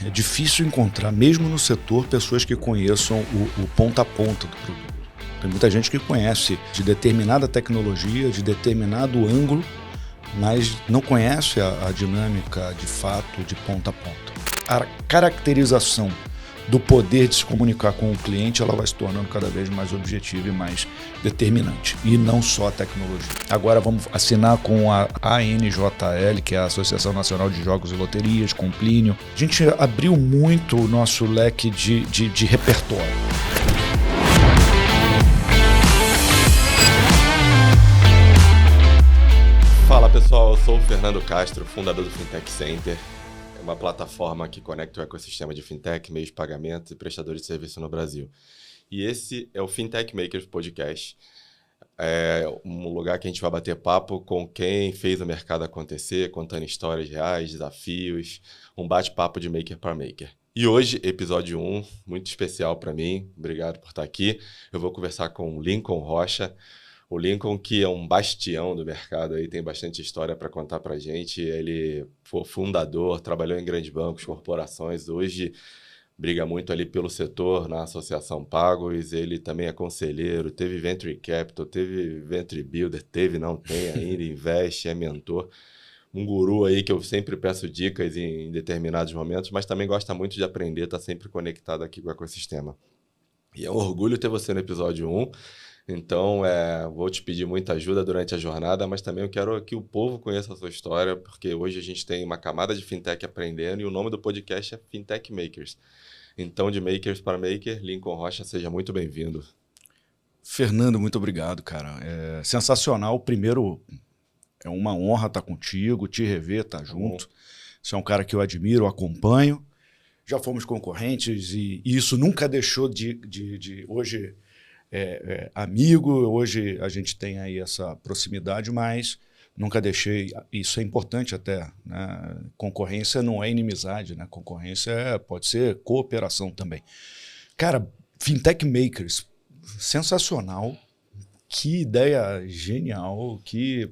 É difícil encontrar, mesmo no setor, pessoas que conheçam o ponta a ponta do produto. Tem muita gente que conhece de determinada tecnologia, de determinado ângulo, mas não conhece a dinâmica de fato de ponta a ponta. A caracterização do poder de se comunicar com o cliente, ela vai se tornando cada vez mais objetiva e mais determinante, e não só a tecnologia. Agora vamos assinar com a ANJL, que é a Associação Nacional de Jogos e Loterias, com o Plínio. A gente abriu muito o nosso leque de repertório. Fala pessoal, eu sou o Fernando Castro, fundador do Fintech Center, uma plataforma que conecta o ecossistema de fintech, meios de pagamento e prestadores de serviço no Brasil. E esse é o Fintech Makers Podcast. É um lugar que a gente vai bater papo com quem fez o mercado acontecer, contando histórias reais, desafios, um bate-papo de maker para maker. E hoje, episódio 1, muito especial para mim, obrigado por estar aqui. Eu vou conversar com o Lincoln Rocha. O Lincoln, que é um bastião do mercado, aí tem bastante história para contar para a gente. Ele foi fundador, trabalhou em grandes bancos, corporações. Hoje briga muito ali pelo setor na Associação Pagos. Ele também é conselheiro, teve Venture Capital, teve Venture Builder, não tem ainda, investe, é mentor. Um guru aí que eu sempre peço dicas em determinados momentos, mas também gosta muito de aprender, está sempre conectado aqui com o ecossistema. E é um orgulho ter você no episódio 1. Então, vou te pedir muita ajuda durante a jornada, mas também eu quero que o povo conheça a sua história, porque hoje a gente tem uma camada de fintech aprendendo e o nome do podcast é Fintech Makers. Então, de makers para maker, Lincoln Rocha, seja muito bem-vindo. Fernando, muito obrigado, cara. É sensacional. Primeiro, é uma honra estar contigo, te rever, estar junto. Você é um cara que eu admiro, acompanho. Já fomos concorrentes e isso nunca deixou de hoje... amigo, hoje a gente tem aí essa proximidade, mas nunca deixei, isso é importante até, né? Concorrência não é inimizade, né? Concorrência pode ser cooperação também. Cara, Fintech Makers, sensacional, que ideia genial, que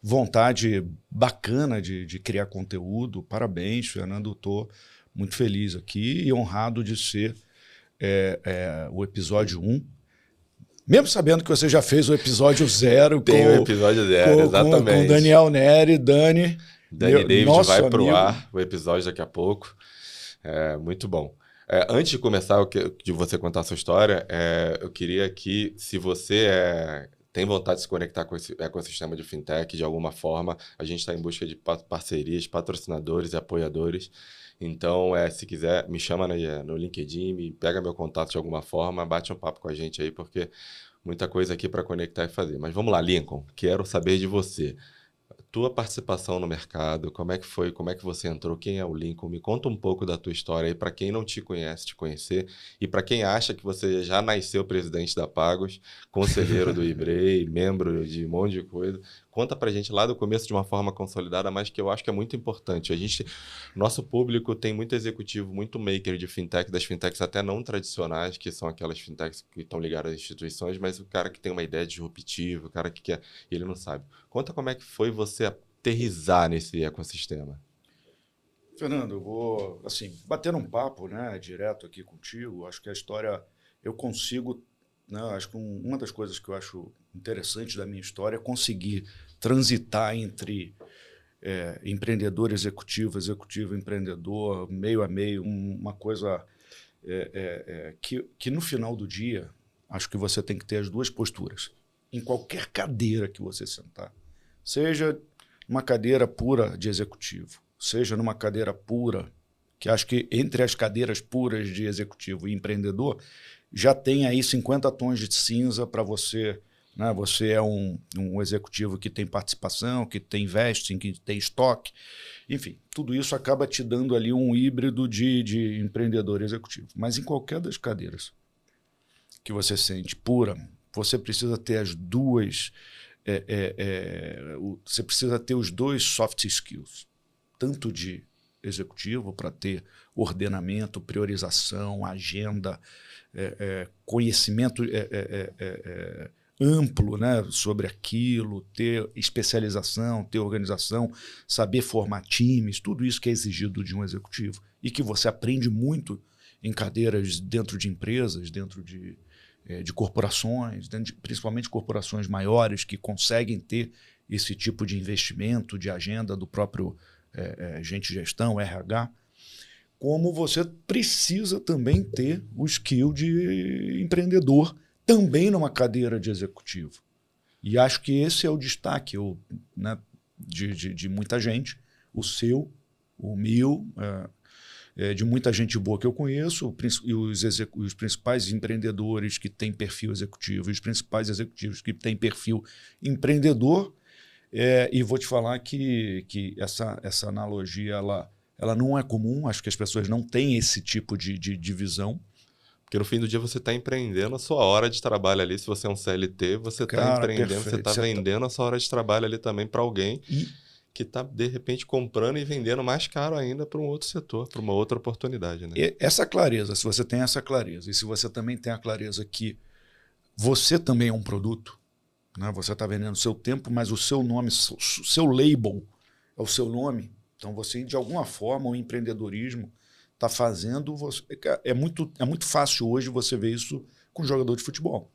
vontade bacana de criar conteúdo, parabéns, Fernando, estou muito feliz aqui e honrado de ser o episódio 1. Mesmo sabendo que você já fez o episódio 0 Tem o episódio 0, exatamente. Com Daniel Neri, Dani David vai amigo. pro ar, o episódio daqui a pouco. Muito bom. Antes de começar, de você contar a sua história, eu queria que, se você tem vontade de se conectar com esse ecossistema de fintech de alguma forma, a gente está em busca de parcerias, patrocinadores e apoiadores. Então, se quiser, me chama no LinkedIn, me pega meu contato de alguma forma, bate um papo com a gente aí, porque muita coisa aqui para conectar e fazer. Mas vamos lá, Lincoln, quero saber de você. Tua participação no mercado, como é que foi, como é que você entrou, quem é o Lincoln? Me conta um pouco da tua história aí, para quem não te conhece, te conhecer, e para quem acha que você já nasceu presidente da Pagos, conselheiro do Ibrei, membro de um monte de coisa. Conta pra gente lá do começo de uma forma consolidada, mas que eu acho que é muito importante. Nosso público tem muito executivo, muito maker de fintech, das fintechs até não tradicionais, que são aquelas fintechs que estão ligadas às instituições, mas o cara que tem uma ideia disruptiva, o cara que quer, ele não sabe. Conta como é que foi você aterrissar nesse ecossistema. Fernando, eu vou bater um papo, né, direto aqui contigo. Acho que a história eu consigo, né, acho que uma das coisas que eu acho interessante da minha história é conseguir transitar entre empreendedor, executivo, empreendedor, meio a meio, uma coisa que no final do dia, acho que você tem que ter as duas posturas. Em qualquer cadeira que você sentar, seja uma cadeira pura de executivo, seja numa cadeira pura, que acho que entre as cadeiras puras de executivo e empreendedor, já tem aí 50 tons de cinza para você, né? Você é um executivo que tem participação, que tem investing, que tem estoque, enfim, tudo isso acaba te dando ali um híbrido de empreendedor executivo. Mas em qualquer das cadeiras que você sente pura, você precisa ter as duas, você precisa ter os dois soft skills, tanto de executivo para ter ordenamento, priorização, agenda, conhecimento amplo, né, sobre aquilo, ter especialização, ter organização, saber formar times, tudo isso que é exigido de um executivo e que você aprende muito em cadeiras dentro de empresas, dentro de corporações, principalmente corporações maiores que conseguem ter esse tipo de investimento, de agenda do próprio gente de gestão, RH, como você precisa também ter o skill de empreendedor também numa cadeira de executivo. E acho que esse é o destaque né, de muita gente, o seu, o meu, de muita gente boa que eu conheço, e os principais empreendedores que têm perfil executivo, e os principais executivos que têm perfil empreendedor. E vou te falar que essa analogia ela não é comum, acho que as pessoas não têm esse tipo de visão. Porque no fim do dia você está empreendendo a sua hora de trabalho ali. Se você é um CLT, você está empreendendo, perfeito. Você está vendendo a sua hora de trabalho ali também para alguém que está, de repente, comprando e vendendo mais caro ainda para um outro setor, para uma outra oportunidade. Né? Essa clareza, se você tem essa clareza, e se você também tem a clareza que você também é um produto, né? Você está vendendo o seu tempo, mas o seu nome, o seu label é o seu nome. Então, você, de alguma forma, o empreendedorismo está fazendo... É muito fácil hoje você ver isso com jogador de futebol.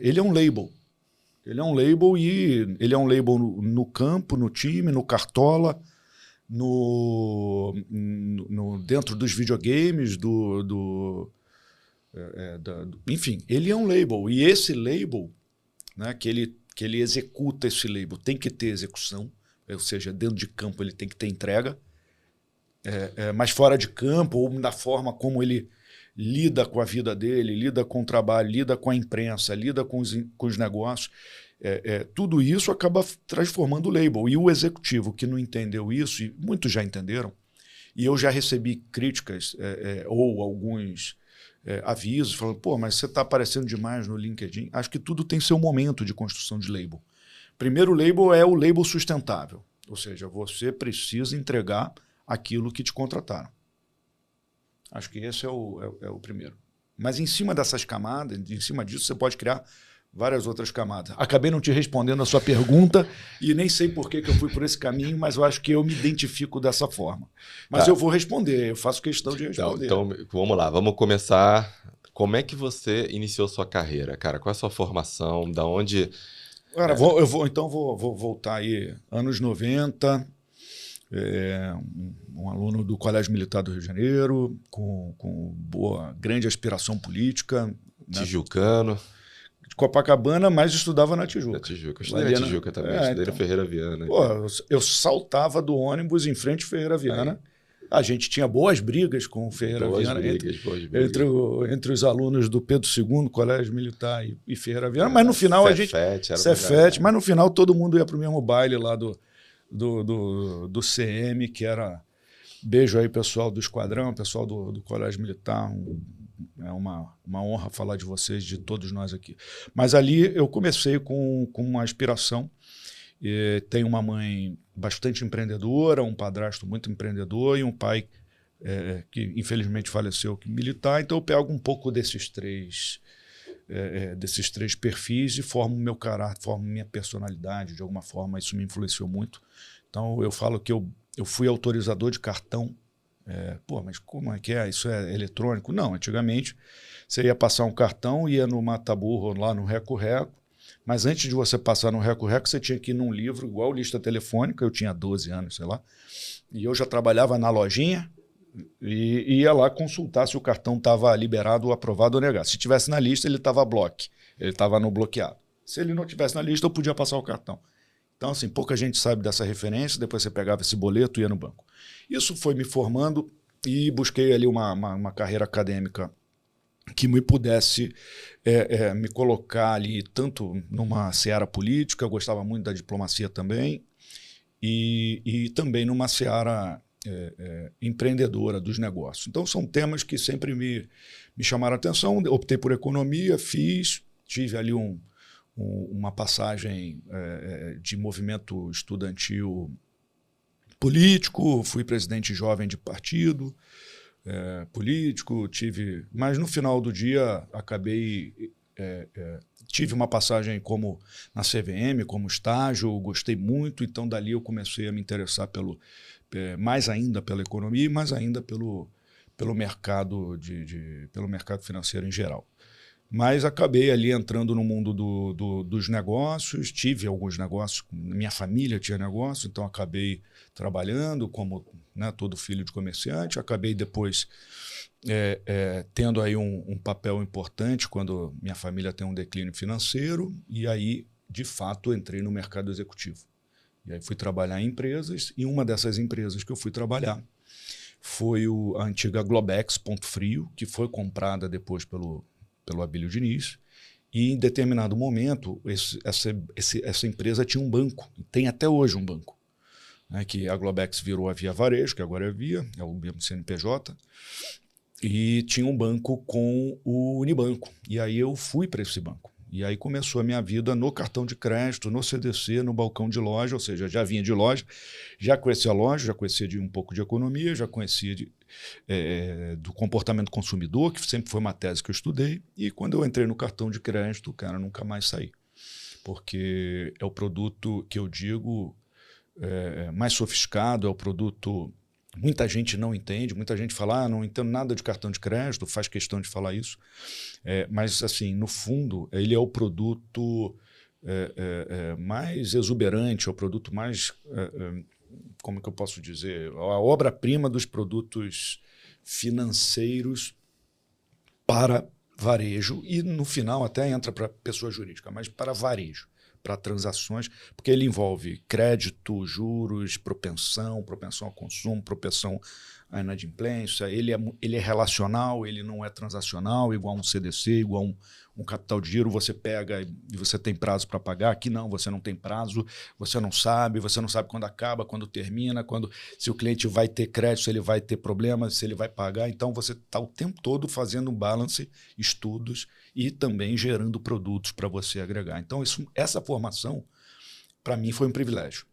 Ele é um label. Ele é um label e ele é um label no campo, no time, no cartola, dentro dos videogames, enfim, ele é um label. E esse label, né, que ele executa esse label, tem que ter execução, ou seja, dentro de campo ele tem que ter entrega, mas fora de campo, ou da forma como ele lida com a vida dele, lida com o trabalho, lida com a imprensa, lida com os negócios, tudo isso acaba transformando o label. E o executivo que não entendeu isso, e muitos já entenderam, e eu já recebi críticas ou alguns avisos, falando, pô, mas você está aparecendo demais no LinkedIn. Acho que tudo tem seu momento de construção de label. Primeiro label é o label sustentável, ou seja, você precisa entregar aquilo que te contrataram. Acho que esse é o primeiro. Mas em cima dessas camadas, em cima disso, você pode criar várias outras camadas. Acabei não te respondendo a sua pergunta e nem sei por que eu fui por esse caminho, mas eu acho que eu me identifico dessa forma. Mas eu vou responder, eu faço questão de responder. Então, vamos lá, vamos começar. Como é que você iniciou sua carreira, cara? Qual é a sua formação? Da onde... Cara, eu vou voltar aí, anos 90, um aluno do Colégio Militar do Rio de Janeiro, com grande aspiração política. Tijucano. De Copacabana, mas estudava na Tijuca. Na Tijuca. Eu estudei na Tijuca também, estudei no Ferreira Viana. Pô, eu saltava do ônibus em frente ao Ferreira Viana. A gente tinha boas brigas com o Ferreira Viana. Entre os alunos do Pedro II, Colégio Militar e Ferreira Viana. Mas no final Cefete, mas no final todo mundo ia para o mesmo baile lá do CM, que era... Beijo aí, pessoal do Esquadrão, pessoal do Colégio Militar. É uma honra falar de vocês, de todos nós aqui. Mas ali eu comecei com uma aspiração. Tenho uma mãe bastante empreendedora, um padrasto muito empreendedor e um pai que infelizmente faleceu, que militar. Então eu pego um pouco desses três perfis e formo meu caráter, formo minha personalidade. De alguma forma isso me influenciou muito. Então eu falo que eu fui autorizador de cartão. Mas como é que é? Isso é eletrônico? Não, antigamente você ia passar um cartão, ia no Mataburro, lá no Reco-Reco, mas antes de você passar no Reco-Reco, você tinha que ir num livro, igual lista telefônica, eu tinha 12 anos, sei lá, e eu já trabalhava na lojinha e ia lá consultar se o cartão estava liberado, aprovado ou negado. Se tivesse na lista, ele estava ele estava no bloqueado. Se ele não tivesse na lista, eu podia passar o cartão. Então, assim, pouca gente sabe dessa referência, depois você pegava esse boleto e ia no banco. Isso foi me formando e busquei ali uma carreira acadêmica que me pudesse me colocar ali tanto numa seara política, eu gostava muito da diplomacia também, e também numa seara empreendedora dos negócios. Então são temas que sempre me chamaram a atenção, optei por economia, tive ali uma passagem de movimento estudantil político, fui presidente jovem de partido político, mas no final do dia acabei tive uma passagem como na CVM, como estágio, gostei muito, então dali eu comecei a me interessar mais ainda pela economia e mais ainda pelo mercado pelo mercado financeiro em geral. Mas acabei ali entrando no mundo dos negócios, tive alguns negócios, minha família tinha negócio, então acabei trabalhando como, né, todo filho de comerciante, acabei depois tendo aí um papel importante quando minha família tem um declínio financeiro, e aí, de fato, entrei no mercado executivo. E aí fui trabalhar em empresas, e uma dessas empresas que eu fui trabalhar foi a antiga Globex Ponto Frio, que foi comprada depois pelo Abílio Diniz, e em determinado momento essa empresa tinha um banco, tem até hoje um banco, né, que a Globex virou a Via Varejo, que agora é Via, é o mesmo CNPJ, e tinha um banco com o Unibanco, e aí eu fui para esse banco. E aí começou a minha vida no cartão de crédito, no CDC, no balcão de loja, ou seja, já vinha de loja, já conhecia a loja, já conhecia um pouco de economia, já conhecia do comportamento consumidor, que sempre foi uma tese que eu estudei, e quando eu entrei no cartão de crédito, cara, nunca mais saí. Porque é o produto que eu digo mais sofiscado, é o produto... Muita gente não entende, muita gente fala, não entendo nada de cartão de crédito, faz questão de falar isso. Mas, assim, no fundo, ele é o produto mais exuberante, é o produto mais, como que eu posso dizer, a obra-prima dos produtos financeiros para varejo e, no final, até entra para pessoa jurídica, mas para varejo, para transações, porque ele envolve crédito, juros, propensão ao consumo, propensão à inadimplência, ele é relacional, ele não é transacional, igual um CDC, igual um capital de giro, você pega e você tem prazo para pagar, aqui não, você não tem prazo, você não sabe quando acaba, quando termina, se o cliente vai ter crédito, se ele vai ter problemas, se ele vai pagar, então você está o tempo todo fazendo um balance, estudos e também gerando produtos para você agregar. Então essa formação, para mim, foi um privilégio.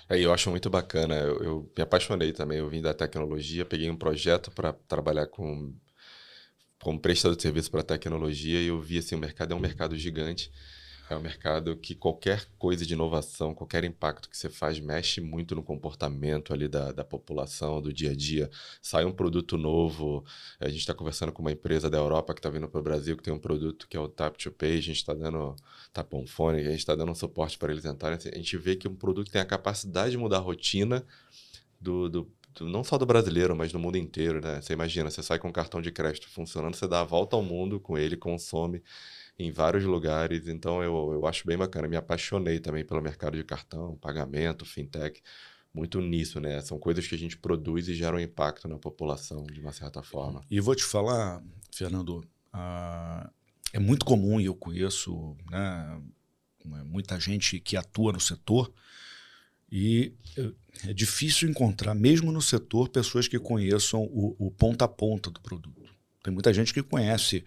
Eu acho muito bacana, eu me apaixonei também, eu vim da tecnologia, peguei um projeto para trabalhar como prestador de serviço para tecnologia e eu vi assim, o mercado é um mercado gigante, é um mercado que qualquer coisa de inovação, qualquer impacto que você faz mexe muito no comportamento ali da população, do dia a dia. Sai um produto novo, a gente está conversando com uma empresa da Europa que está vindo para o Brasil, que tem um produto que é o Tap to Pay, a gente está dando Taponfone, a gente está dando um suporte para eles entrarem. A gente vê que um produto tem a capacidade de mudar a rotina não só do brasileiro, mas do mundo inteiro, né? Você imagina, você sai com um cartão de crédito funcionando, você dá a volta ao mundo com ele, consome em vários lugares, então eu acho bem bacana. Me apaixonei também pelo mercado de cartão, pagamento, fintech, muito nisso, né? São coisas que a gente produz e geram impacto na população, de uma certa forma. E vou te falar, Fernando, é muito comum, e eu conheço, né, muita gente que atua no setor, e é difícil encontrar, mesmo no setor, pessoas que conheçam o ponta a ponta do produto. Tem muita gente que conhece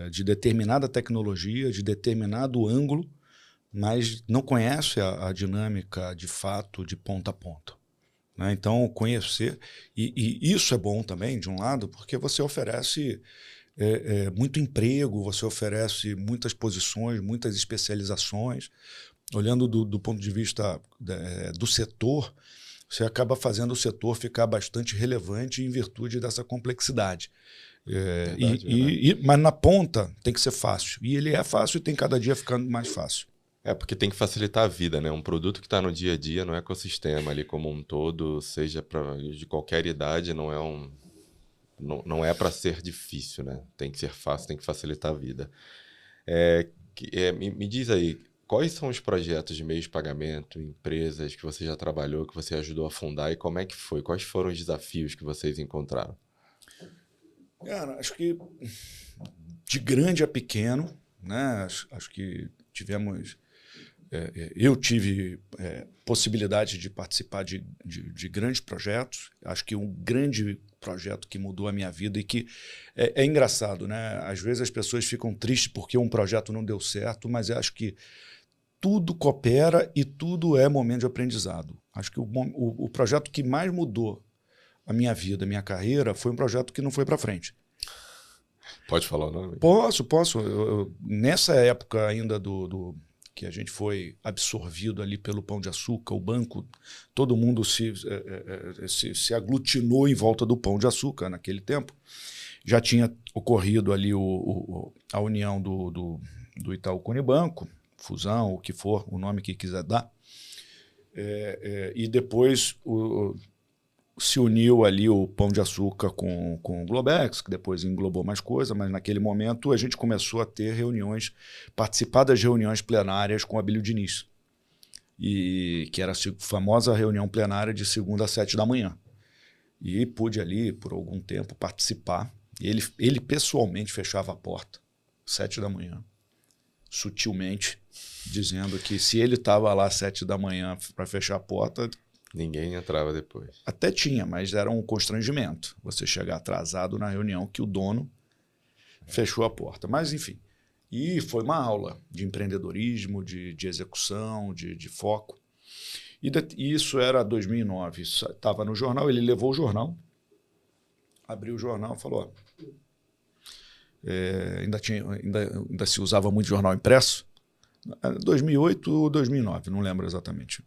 de determinada tecnologia, de determinado ângulo, mas não conhece a dinâmica de fato de ponta a ponta, né? Então, conhecer, e isso é bom também, de um lado, porque você oferece muito emprego, você oferece muitas posições, muitas especializações. Olhando do ponto de vista do setor, você acaba fazendo o setor ficar bastante relevante em virtude dessa complexidade. Mas na ponta tem que ser fácil. E ele é fácil e tem cada dia ficando mais fácil. Porque tem que facilitar a vida, né? Um produto que está no dia a dia, no ecossistema ali como um todo, seja de qualquer idade, não é para ser difícil, né? Tem que ser fácil, tem que facilitar a vida. Me diz aí, quais são os projetos de meios de pagamento, empresas que você já trabalhou, que você ajudou a fundar e como é que foi? Quais foram os desafios que vocês encontraram? Cara, acho que de grande a pequeno, né? Acho que tivemos... eu tive possibilidade de participar de grandes projetos. Acho que um grande projeto que mudou a minha vida e que é engraçado, né? Às vezes as pessoas ficam tristes porque um projeto não deu certo, mas eu acho que tudo coopera e tudo é momento de aprendizado. Acho que o projeto que mais mudou a minha vida, a minha carreira, foi um projeto que não foi para frente. Pode falar o nome? Posso. Nessa época ainda que a gente foi absorvido ali pelo Pão de Açúcar, o banco, todo mundo se aglutinou em volta do Pão de Açúcar naquele tempo. Já tinha ocorrido ali a união do Itaú com o Unibanco, fusão, o que for, o nome que quiser dar. E depois se uniu ali o Pão de Açúcar com o Globex, que depois englobou mais coisa, mas naquele momento a gente começou a ter participar das reuniões plenárias com Abílio Diniz, que era a famosa reunião plenária de segunda às 7 da manhã. E pude ali, por algum tempo, participar. Ele pessoalmente fechava a porta, 7 da manhã, sutilmente, dizendo que se ele estava lá às 7 da manhã para fechar a porta... Ninguém entrava depois. Até tinha, mas era um constrangimento você chegar atrasado na reunião que o dono fechou a porta. Mas, enfim, e foi uma aula de empreendedorismo, de execução, de foco. E isso era 2009, estava no jornal, ele levou o jornal, abriu o jornal e falou, ainda se usava muito jornal impresso, 2008 ou 2009, não lembro exatamente.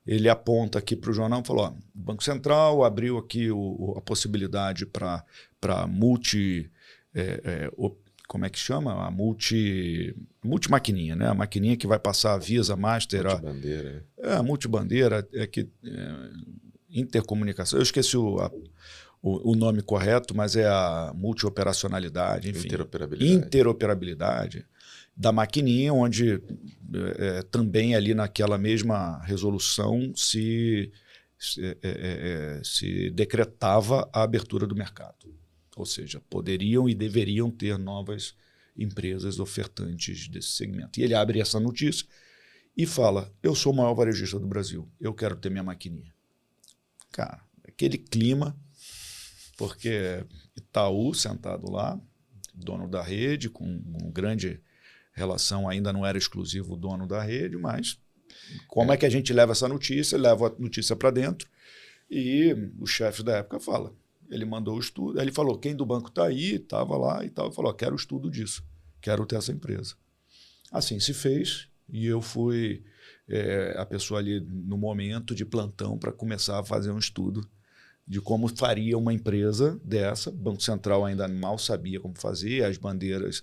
Ele aponta aqui para o jornal e falou, o Banco Central abriu aqui a possibilidade para como é que chama? A multimaquininha, né? A maquininha que vai passar a Visa, Master... Multibandeira. A multibandeira, intercomunicação. Eu esqueci o nome correto, mas é a multioperacionalidade, enfim. Interoperabilidade da maquininha, onde também ali naquela mesma resolução se decretava a abertura do mercado. Ou seja, poderiam e deveriam ter novas empresas ofertantes desse segmento. E ele abre essa notícia e fala, eu sou o maior varejista do Brasil, eu quero ter minha maquininha. Cara, aquele clima, porque Itaú sentado lá, dono da rede, com um grande... relação, ainda não era exclusivo o dono da rede, mas como é que a gente leva essa notícia? Leva a notícia para dentro e o chefe da época fala. Ele mandou o estudo, ele falou, quem do banco está aí, estava lá e tal, falou, quero o estudo disso, quero ter essa empresa. Assim se fez e eu fui a pessoa ali no momento de plantão para começar a fazer um estudo de como faria uma empresa dessa. O Banco Central ainda mal sabia como fazer, as bandeiras...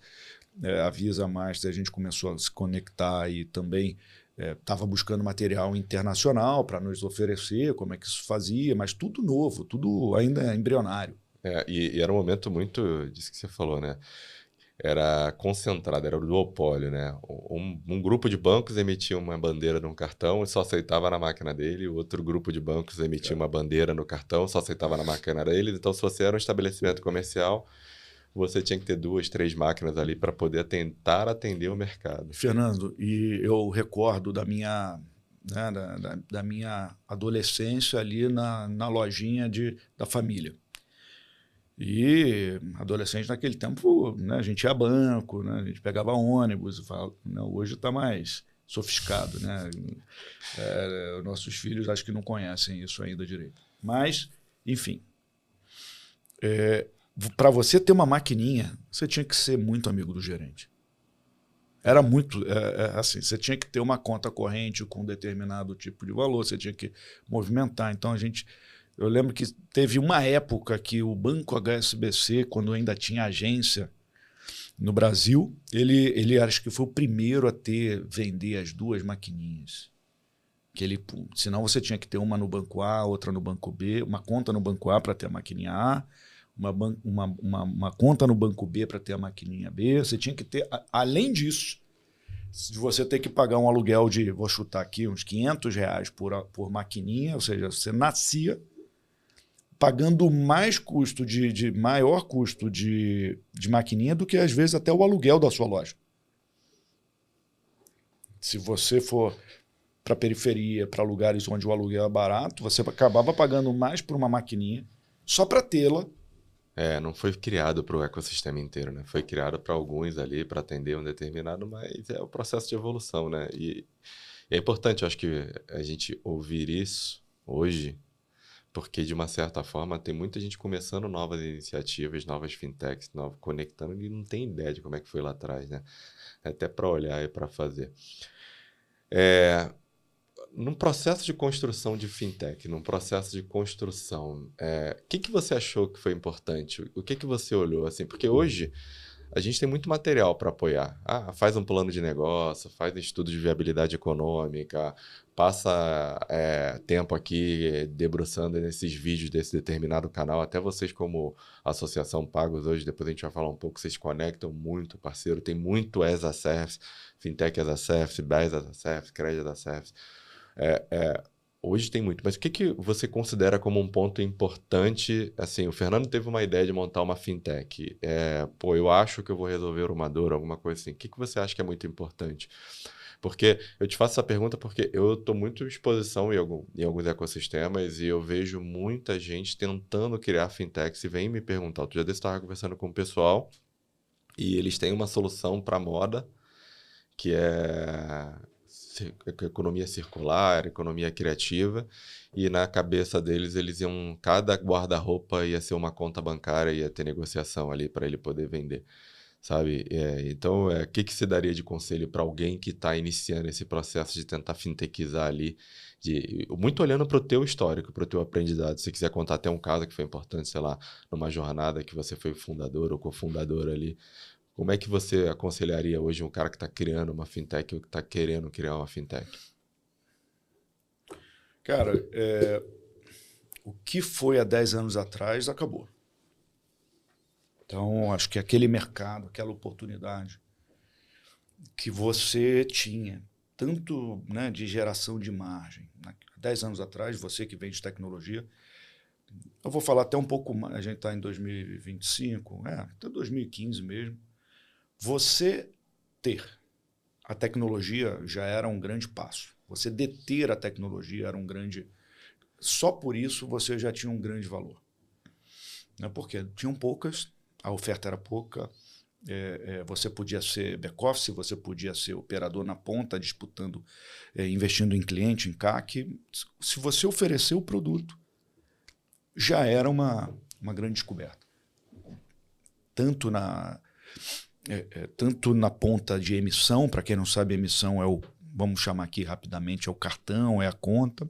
a Visa Master, a gente começou a se conectar e também estava buscando material internacional para nos oferecer, como é que isso fazia, mas tudo novo, tudo ainda embrionário. E era um momento muito disso que você falou, né? Era concentrado, era o duopólio, né? Um grupo de bancos emitia uma bandeira num cartão e só aceitava na máquina dele, o outro grupo de bancos emitia uma bandeira no cartão, só aceitava na máquina dele. Então, se você era um estabelecimento comercial, você tinha que ter 2, 3 máquinas ali para poder tentar atender o mercado. Fernando, e eu recordo da minha adolescência ali na lojinha da família. E adolescente naquele tempo, né, a gente ia a banco, né, a gente pegava ônibus, hoje está mais sofisticado, né? Nossos filhos acho que não conhecem isso ainda direito. Mas, enfim... para você ter uma maquininha, você tinha que ser muito amigo do gerente. Era muito... assim, você tinha que ter uma conta corrente com determinado tipo de valor, você tinha que movimentar. Então, eu lembro que teve uma época que o Banco HSBC, quando ainda tinha agência no Brasil, ele acho que foi o primeiro a vender as 2 maquininhas. Senão você tinha que ter uma no Banco A, outra no Banco B, uma conta no Banco A para ter a maquininha A, uma conta no Banco B para ter a maquininha B. Você tinha que ter, além disso, de você ter que pagar um aluguel de, vou chutar aqui, uns R$500 por maquininha, ou seja, você nascia pagando mais custo maior custo de maquininha do que, às vezes, até o aluguel da sua loja. Se você for para a periferia, para lugares onde o aluguel é barato, você acabava pagando mais por uma maquininha só para tê-la. Não foi criado para o ecossistema inteiro, né? Foi criado para alguns ali, para atender um determinado, mas é o processo de evolução, né? E é importante, eu acho que a gente ouvir isso hoje, porque de uma certa forma tem muita gente começando novas iniciativas, novas fintechs, conectando e não tem ideia de como é que foi lá atrás, né? Até para olhar e para fazer. Num processo de construção de fintech, num processo de construção, o que você achou que foi importante? O que você olhou assim? Porque hoje a gente tem muito material para apoiar. Faz um plano de negócio, faz um estudo de viabilidade econômica, passa tempo aqui debruçando nesses vídeos desse determinado canal. Até vocês como associação Pagos hoje, depois a gente vai falar um pouco, vocês conectam muito, parceiro. Tem muito as a service, fintech as a service, BaaS as a service, crédito as a service. Hoje tem muito, mas o que você considera como um ponto importante? Assim, o Fernando teve uma ideia de montar uma fintech. Eu acho que eu vou resolver uma dor, alguma coisa assim. O que você acha que é muito importante? Porque eu te faço essa pergunta porque eu estou muito em exposição em alguns ecossistemas e eu vejo muita gente tentando criar fintechs e vem me perguntar. Outro dia desse estava conversando com o pessoal e eles têm uma solução para moda que é economia circular, economia criativa, e na cabeça deles, cada guarda-roupa ia ser uma conta bancária, ia ter negociação ali para ele poder vender, sabe? Então, o que se daria de conselho para alguém que está iniciando esse processo de tentar fintechizar ali, muito olhando para o teu histórico, para o teu aprendizado, se quiser contar até um caso que foi importante, sei lá, numa jornada que você foi fundador ou cofundador ali. Como é que você aconselharia hoje um cara que está criando uma fintech ou que está querendo criar uma fintech? Cara, o que foi há 10 anos atrás acabou. Então, acho que aquele mercado, aquela oportunidade que você tinha, tanto de geração de margem, 10 anos atrás, você que vem de tecnologia, eu vou falar até um pouco mais, a gente está em 2025, até 2015 mesmo, você ter a tecnologia já era um grande passo. Você deter a tecnologia era um grande... Só por isso você já tinha um grande valor. Porque tinham poucas, a oferta era pouca, você podia ser back-office, você podia ser operador na ponta, disputando, investindo em cliente, em CAC. Se você oferecer o produto, já era uma grande descoberta. Tanto na ponta de emissão, para quem não sabe, emissão vamos chamar aqui rapidamente, é o cartão, é a conta,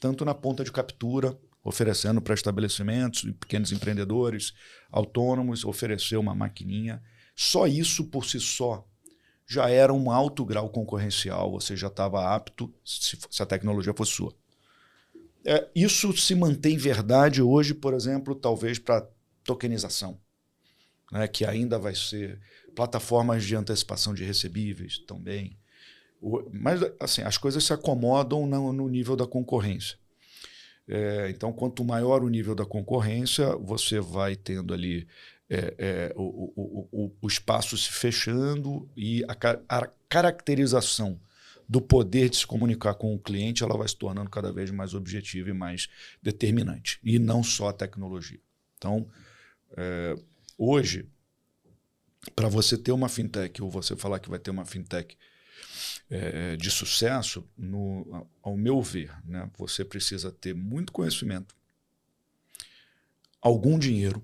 tanto na ponta de captura, oferecendo para estabelecimentos, pequenos empreendedores, autônomos, oferecer uma maquininha. Só isso por si só já era um alto grau concorrencial, você já estava apto se a tecnologia fosse sua. Isso se mantém verdade hoje, por exemplo, talvez para tokenização, que ainda vai ser plataformas de antecipação de recebíveis também. Mas assim, as coisas se acomodam no nível da concorrência. Então, quanto maior o nível da concorrência, você vai tendo ali o espaço se fechando e a caracterização do poder de se comunicar com o cliente ela vai se tornando cada vez mais objetiva e mais determinante. E não só a tecnologia. Então, hoje, para você ter uma fintech, ou você falar que vai ter uma fintech de sucesso, ao meu ver, você precisa ter muito conhecimento, algum dinheiro,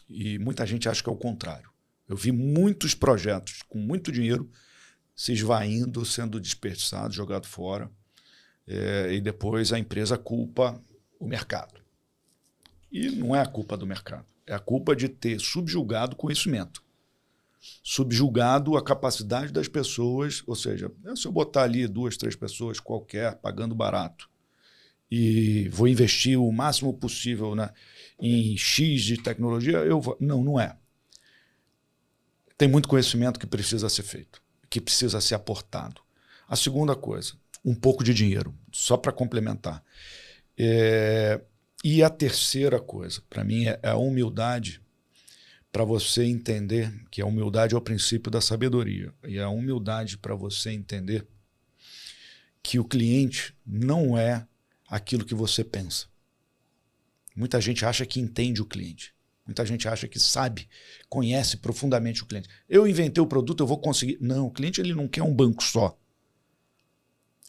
e muita gente acha que é o contrário. Eu vi muitos projetos com muito dinheiro se esvaindo, sendo desperdiçado, jogado fora, e depois a empresa culpa o mercado. E não é a culpa do mercado. É a culpa de ter subjugado o conhecimento. Subjugado a capacidade das pessoas, ou seja, se eu botar ali 2, 3 pessoas qualquer, pagando barato, e vou investir o máximo possível em X de tecnologia, não é. Tem muito conhecimento que precisa ser feito, que precisa ser aportado. A segunda coisa, um pouco de dinheiro, só para complementar. E a terceira coisa, para mim, é a humildade, para você entender que a humildade é o princípio da sabedoria. E a humildade para você entender que o cliente não é aquilo que você pensa. Muita gente acha que entende o cliente. Muita gente acha que sabe, conhece profundamente o cliente. Eu inventei o produto, eu vou conseguir. Não, o cliente ele não quer um banco só.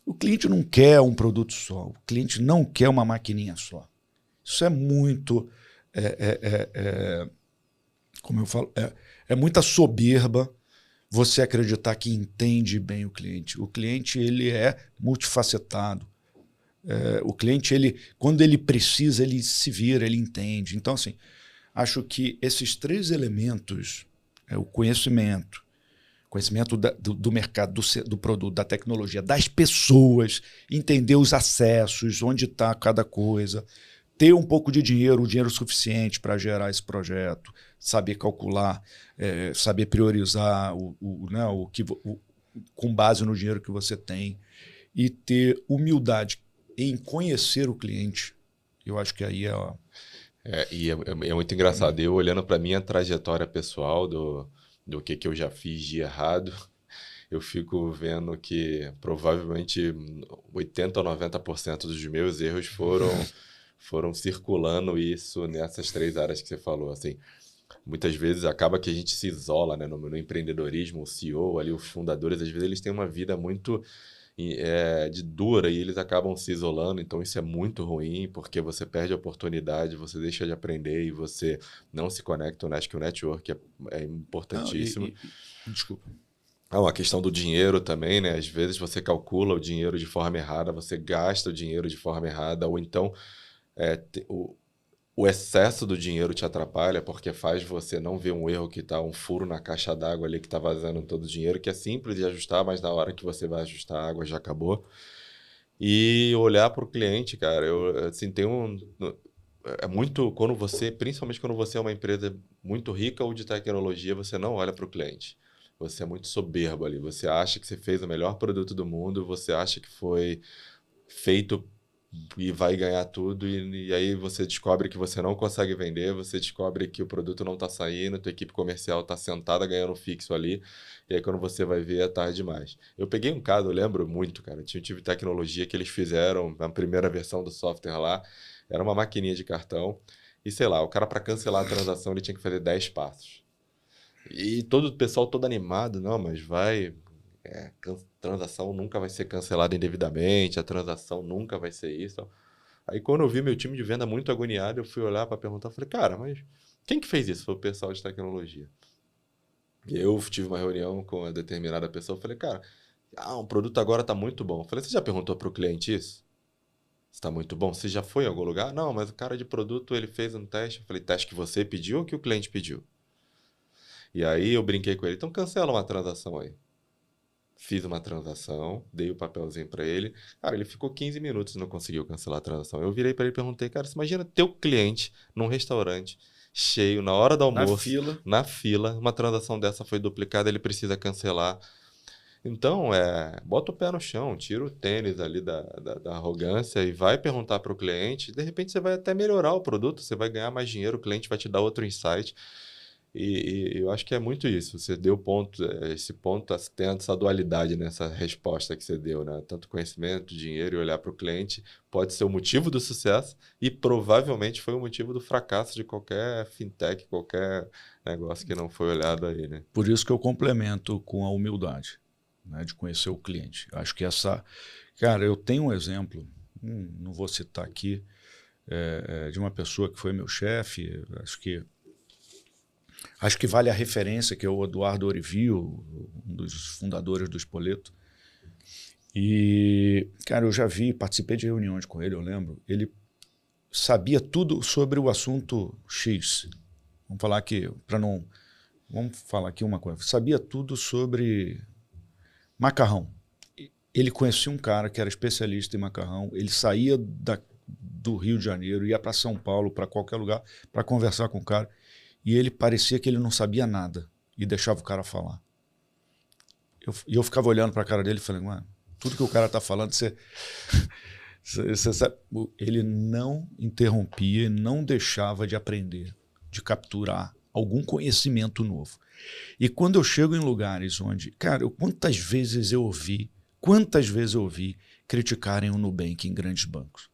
O cliente não quer um produto só, o cliente não quer uma maquininha só. Isso é muito, como eu falo, é muita soberba você acreditar que entende bem o cliente. O cliente ele é multifacetado. O cliente, quando ele precisa, ele se vira, ele entende. Então, assim, acho que esses 3 elementos, o conhecimento do mercado, do produto, da tecnologia, das pessoas, entender os acessos, onde está cada coisa, ter um pouco de dinheiro, o dinheiro suficiente para gerar esse projeto, saber calcular, saber priorizar com base no dinheiro que você tem e ter humildade em conhecer o cliente. Eu acho que aí é muito engraçado. Eu olhando para minha trajetória pessoal do que eu já fiz de errado, eu fico vendo que provavelmente 80% ou 90% dos meus erros foram circulando isso nessas 3 áreas que você falou. Assim, muitas vezes acaba que a gente se isola, né? No empreendedorismo, o CEO, ali, os fundadores, às vezes eles têm uma vida muito de dura e eles acabam se isolando, então isso é muito ruim, porque você perde a oportunidade, você deixa de aprender e você não se conecta. Eu acho que o network é importantíssimo. Desculpa. A questão do dinheiro também, né? Às vezes você calcula o dinheiro de forma errada, você gasta o dinheiro de forma errada, ou então o excesso do dinheiro te atrapalha porque faz você não ver um erro que está um furo na caixa d'água ali que está vazando todo o dinheiro, que é simples de ajustar, mas na hora que você vai ajustar a água já acabou. E olhar para o cliente, cara, assim, é muito, principalmente quando você é uma empresa muito rica ou de tecnologia, você não olha para o cliente. Você é muito soberbo ali, você acha que você fez o melhor produto do mundo, você acha que foi feito e vai ganhar tudo, e aí você descobre que você não consegue vender, você descobre que o produto não está saindo, tua equipe comercial está sentada ganhando fixo ali, e aí quando você vai ver é tarde demais. Eu peguei um caso, eu lembro muito, cara, tinha um tipo de tecnologia que eles fizeram na primeira versão do software lá, era uma maquininha de cartão, e sei lá, o cara para cancelar a transação ele tinha que fazer 10 passos. E todo o pessoal todo animado, não, mas transação nunca vai ser cancelada indevidamente, a transação nunca vai ser isso. Aí quando eu vi meu time de venda muito agoniado, eu fui olhar para perguntar, falei, cara, mas quem que fez isso? Foi o pessoal de tecnologia. E eu tive uma reunião com uma determinada pessoa, falei, cara, um produto agora está muito bom. Eu falei, você já perguntou para o cliente isso? Está muito bom? Você já foi em algum lugar? Não, mas o cara de produto, ele fez um teste. Eu falei, teste que você pediu ou que o cliente pediu? E aí eu brinquei com ele, então cancela uma transação aí. Fiz uma transação, dei o papelzinho para ele. Cara, ele ficou 15 minutos e não conseguiu cancelar a transação. Eu virei para ele e perguntei, cara, você imagina teu cliente num restaurante cheio, na hora do almoço, na fila, uma transação dessa foi duplicada, ele precisa cancelar. Então, bota o pé no chão, tira o tênis ali da arrogância e vai perguntar para o cliente. De repente, você vai até melhorar o produto, você vai ganhar mais dinheiro, o cliente vai te dar outro insight. E eu acho que é muito isso. Você deu esse ponto, tem essa dualidade nessa resposta que você deu, né? Tanto conhecimento, dinheiro e olhar para o cliente pode ser o motivo do sucesso e provavelmente foi o motivo do fracasso de qualquer fintech, qualquer negócio que não foi olhado aí, né? Por isso que eu complemento com a humildade, né, de conhecer o cliente. Acho que Cara, eu tenho um exemplo, não vou citar aqui, de uma pessoa que foi meu chefe, acho que vale a referência, que é o Eduardo Orivio, um dos fundadores do Spoleto. E, cara, eu já participei de reuniões com ele, eu lembro. Ele sabia tudo sobre o assunto X. Vamos falar aqui uma coisa. Sabia tudo sobre macarrão. Ele conhecia um cara que era especialista em macarrão. Ele saía do Rio de Janeiro, ia para São Paulo, para qualquer lugar, para conversar com o cara. E ele parecia que ele não sabia nada e deixava o cara falar. E eu ficava olhando para a cara dele e falei, mano, tudo que o cara está falando, você sabe. Ele não interrompia, não deixava de aprender, de capturar algum conhecimento novo. E quando eu chego em lugares onde, cara, quantas vezes eu ouvi criticarem o Nubank em grandes bancos?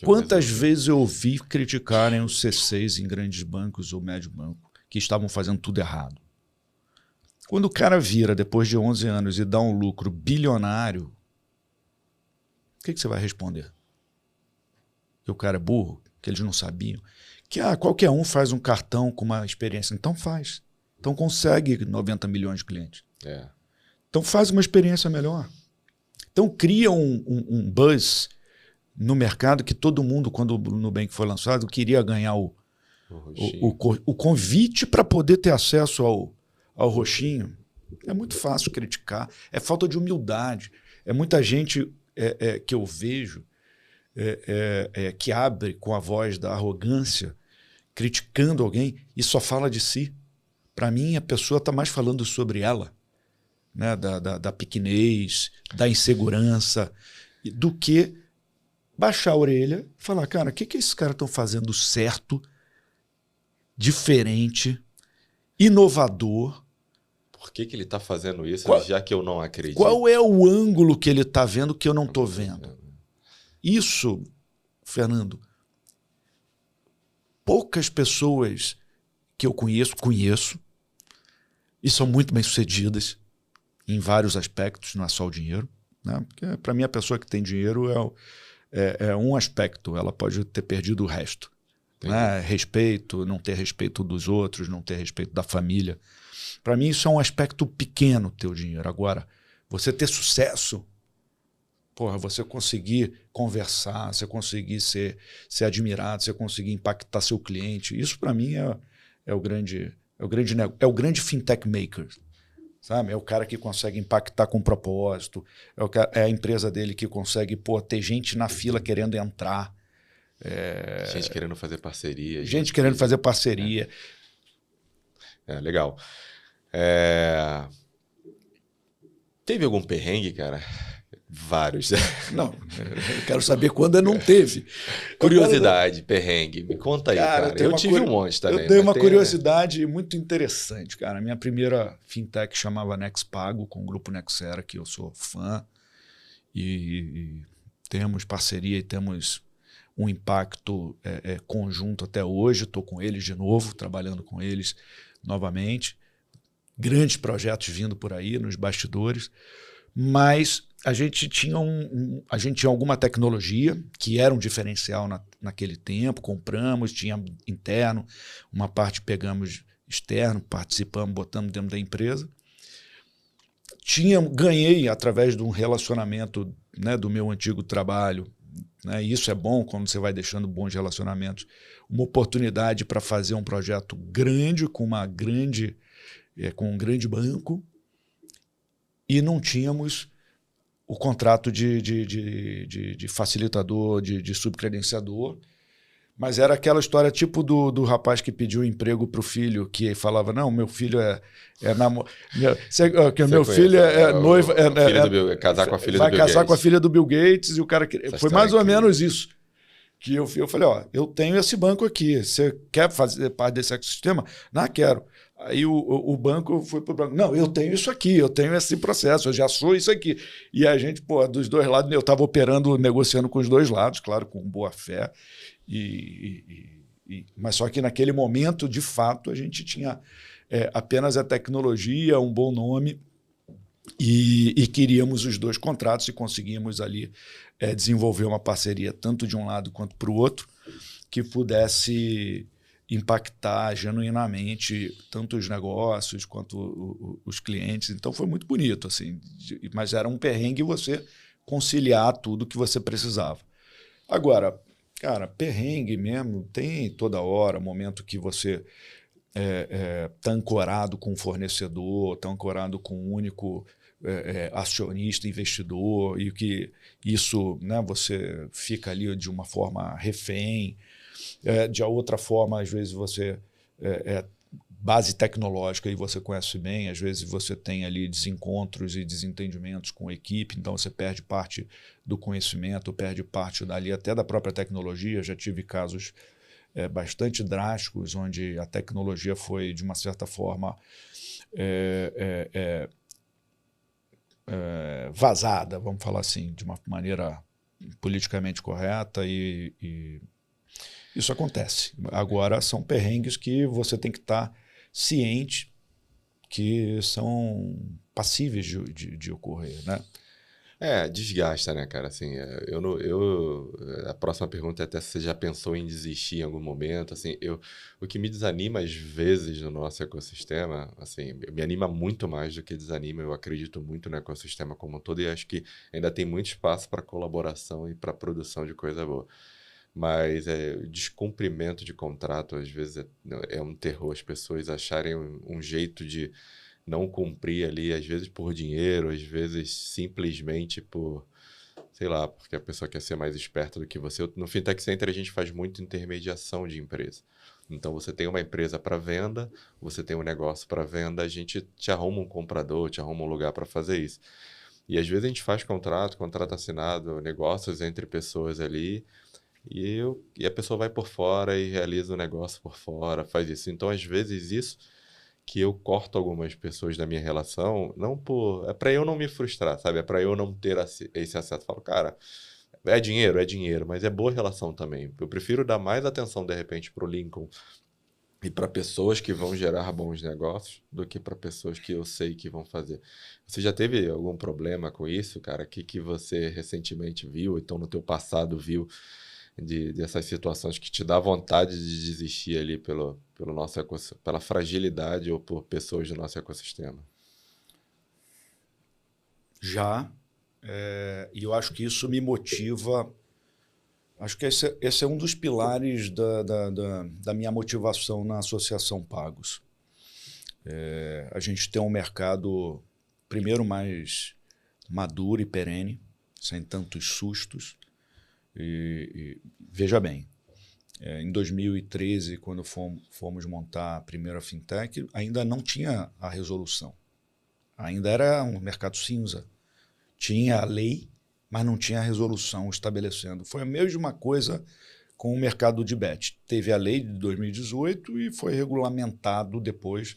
Quantas vezes eu ouvi criticarem o C6 em grandes bancos ou médio banco, que estavam fazendo tudo errado? Quando o cara vira, depois de 11 anos, e dá um lucro bilionário, que você vai responder? Que o cara é burro? Que eles não sabiam? Que qualquer um faz um cartão com uma experiência. Então faz. Então consegue 90 milhões de clientes. Então faz uma experiência melhor. Então cria um buzz no mercado que todo mundo, quando o Nubank foi lançado, queria ganhar o convite para poder ter acesso ao roxinho. É muito fácil criticar. É falta de humildade. É muita gente que eu vejo que abre com a voz da arrogância, criticando alguém e só fala de si. Para mim, a pessoa está mais falando sobre ela, né? da pequenez, da insegurança, do que baixar a orelha e falar, cara, o que esses caras estão fazendo certo, diferente, inovador? Por que ele está fazendo isso, já que eu não acredito? Qual é o ângulo que ele está vendo que eu não estou vendo? Isso, Fernando, poucas pessoas que eu conheço, e são muito bem-sucedidas em vários aspectos, não é só o dinheiro, né? Porque, para mim, a pessoa que tem dinheiro é um aspecto, ela pode ter perdido o resto. Né? Respeito, não ter respeito dos outros, não ter respeito da família. Para mim, isso é um aspecto pequeno, teu dinheiro. Agora, você ter sucesso, você conseguir conversar, você conseguir ser admirado, você conseguir impactar seu cliente, isso para mim é o grande fintech maker. Sabe? É o cara que consegue impactar com propósito, é a empresa dele que consegue ter gente na fila querendo entrar. Gente querendo fazer parceria. Gente querendo fazer parceria. Legal. Teve algum perrengue, cara? Vários. Não, eu quero saber quando não teve. Curiosidade, perrengue. Me conta aí, cara. Eu tive um monte também. Eu tenho uma curiosidade muito interessante, cara. Minha primeira fintech chamava Nexpago, com o grupo Nexera, que eu sou fã. E temos parceria e temos um impacto conjunto até hoje. Estou com eles de novo, trabalhando com eles novamente. Grandes projetos vindo por aí nos bastidores. Mas a gente tinha alguma tecnologia que era um diferencial naquele tempo, compramos, tinha interno, uma parte pegamos externo, participamos, botamos dentro da empresa. Ganhei através de um relacionamento, né, do meu antigo trabalho, né, e isso é bom quando você vai deixando bons relacionamentos, uma oportunidade para fazer um projeto grande com um grande banco, e não tínhamos o contrato de facilitador, de subcredenciador, mas era aquela história tipo do rapaz que pediu emprego para o filho, que falava, não, meu filho meu filho é noiva... casar com a filha do Bill Gates. Vai casar com a filha do Bill Gates, e o cara... Foi mais ou menos isso. Que eu falei, eu tenho esse banco aqui, você quer fazer parte desse ecossistema? Não, quero. Aí o banco foi para o banco. Não, eu tenho isso aqui, eu tenho esse processo, eu já sou isso aqui. E a gente, dos dois lados, eu estava operando, negociando com os dois lados, claro, com boa fé. Mas só que naquele momento, de fato, a gente tinha apenas a tecnologia, um bom nome, e queríamos os dois contratos e conseguimos ali desenvolver uma parceria, tanto de um lado quanto para o outro, que pudesse impactar genuinamente tanto os negócios quanto os clientes. Então foi muito bonito, assim, mas era um perrengue você conciliar tudo que você precisava. Agora, cara, perrengue mesmo tem toda hora, momento que você está ancorado com um fornecedor, está ancorado com um único acionista, investidor, e que isso, né, você fica ali de uma forma refém. De outra forma, às vezes você base tecnológica e você conhece bem, às vezes você tem ali desencontros e desentendimentos com a equipe, então você perde parte do conhecimento, perde parte dali até da própria tecnologia. Já tive casos bastante drásticos onde a tecnologia foi, de uma certa forma, vazada, vamos falar assim, de uma maneira politicamente correta, e isso acontece. Agora, são perrengues que você tem que estar ciente que são passíveis de ocorrer, né? Desgasta, né, cara? Assim, eu não, a próxima pergunta é até se você já pensou em desistir em algum momento. Assim, o que me desanima às vezes no nosso ecossistema, assim, me anima muito mais do que desanima. Eu acredito muito no ecossistema como um todo e acho que ainda tem muito espaço para colaboração e para produção de coisa boa. Mas o descumprimento de contrato às vezes é um terror. As pessoas acharem um jeito de não cumprir ali, às vezes por dinheiro, às vezes simplesmente por, sei lá, porque a pessoa quer ser mais esperta do que você. No Fintech Center a gente faz muito intermediação de empresa. Então você tem uma empresa para venda, você tem um negócio para venda, a gente te arruma um comprador, te arruma um lugar para fazer isso. E às vezes a gente faz contrato assinado, negócios entre pessoas ali, e a pessoa vai por fora e realiza o negócio por fora, faz isso. Então, às vezes, isso que eu corto algumas pessoas da minha relação, não por... É para eu não me frustrar, sabe? É para eu não ter esse acesso. Eu falo, cara, é dinheiro, mas é boa relação também. Eu prefiro dar mais atenção, de repente, pro Lincoln e para pessoas que vão gerar bons negócios do que para pessoas que eu sei que vão fazer. Você já teve algum problema com isso, cara? Que você recentemente viu, ou então no teu passado viu, dessas situações que te dá vontade de desistir ali pelo nosso pela fragilidade ou por pessoas do nosso ecossistema? Já, e eu acho que isso me motiva. Acho que esse é um dos pilares da minha motivação na Associação Pagos. A gente tem um mercado, primeiro, mais maduro e perene, sem tantos sustos. E veja bem, em 2013, quando fomos montar a primeira fintech, ainda não tinha a resolução. Ainda era um mercado cinza. Tinha a lei, mas não tinha a resolução estabelecendo. Foi a mesma coisa com o mercado de bet. Teve a lei de 2018 e foi regulamentado depois,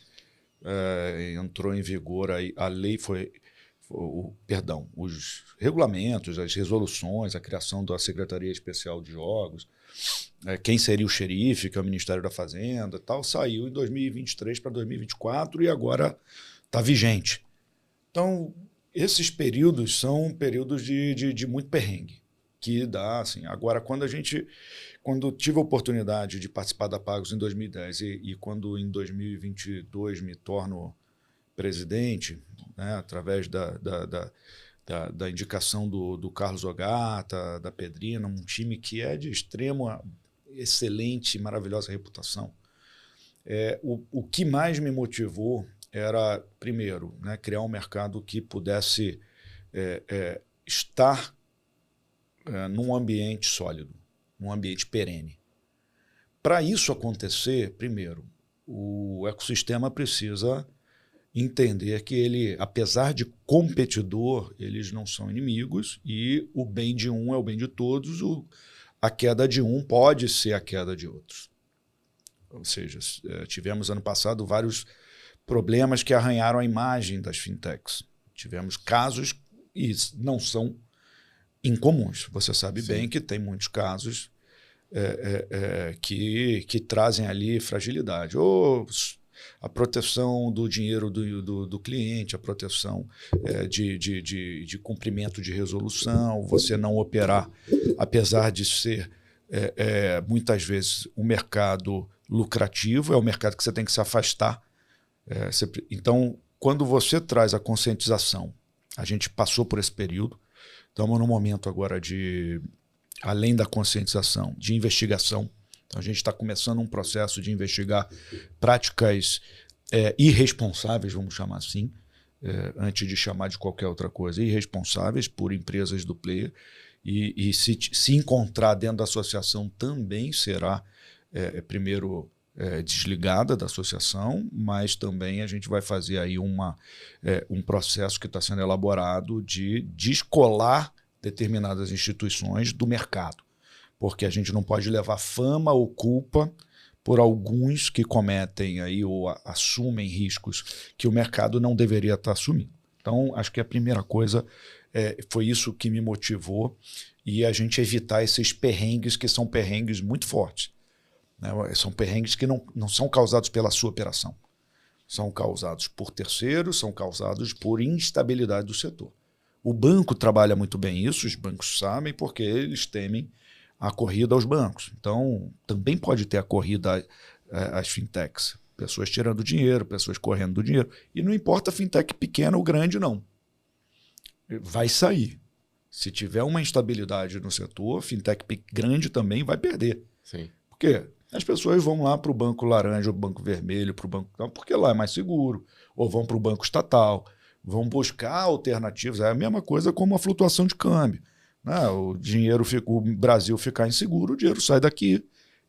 entrou em vigor, a lei os regulamentos, as resoluções, a criação da Secretaria Especial de Jogos, quem seria o xerife, que é o Ministério da Fazenda, tal, saiu em 2023 para 2024 e agora está vigente. Então, esses períodos são períodos de muito perrengue, que dá, assim. Agora, quando tive a oportunidade de participar da Pagos em 2010 e quando em 2022 me torno presidente, né, através da indicação do Carlos Ogata, da Pedrina, um time que é de extrema, excelente, maravilhosa reputação. O que mais me motivou era, primeiro, né, criar um mercado que pudesse estar num ambiente sólido, num ambiente perene. Para isso acontecer, primeiro, o ecossistema precisa entender que ele, apesar de competidor, eles não são inimigos e o bem de um é o bem de todos, a queda de um pode ser a queda de outros. Ou seja, tivemos ano passado vários problemas que arranharam a imagem das fintechs. Tivemos casos, e não são incomuns. Você sabe Sim. bem que tem muitos casos que trazem ali fragilidade. Ou a proteção do dinheiro do cliente, a proteção de cumprimento de resolução, você não operar, apesar de ser muitas vezes um mercado lucrativo, é um mercado que você tem que se afastar. Então, quando você traz a conscientização, a gente passou por esse período, estamos num momento agora além da conscientização, de investigação. Então, a gente está começando um processo de investigar práticas irresponsáveis, vamos chamar assim, antes de chamar de qualquer outra coisa, irresponsáveis por empresas do player, e se encontrar dentro da associação também será, primeiro, desligada da associação, mas também a gente vai fazer aí um processo que está sendo elaborado de descolar determinadas instituições do mercado, porque a gente não pode levar fama ou culpa por alguns que cometem aí ou assumem riscos que o mercado não deveria estar assumindo. Então, acho que a primeira coisa foi isso que me motivou, e a gente evitar esses perrengues que são perrengues muito fortes. Né? São perrengues que não são causados pela sua operação. São causados por terceiros, são causados por instabilidade do setor. O banco trabalha muito bem isso, os bancos sabem, porque eles temem a corrida aos bancos. Então, também pode ter a corrida às fintechs. Pessoas tirando dinheiro, pessoas correndo do dinheiro. E não importa fintech pequena ou grande, não. Vai sair. Se tiver uma instabilidade no setor, fintech grande também vai perder. Sim. Por quê? As pessoas vão lá para o banco laranja, o banco vermelho, para o banco tal, porque lá é mais seguro, ou vão para o banco estatal, vão buscar alternativas. É a mesma coisa como a flutuação de câmbio. Né? O dinheiro, o Brasil ficar inseguro, o dinheiro sai daqui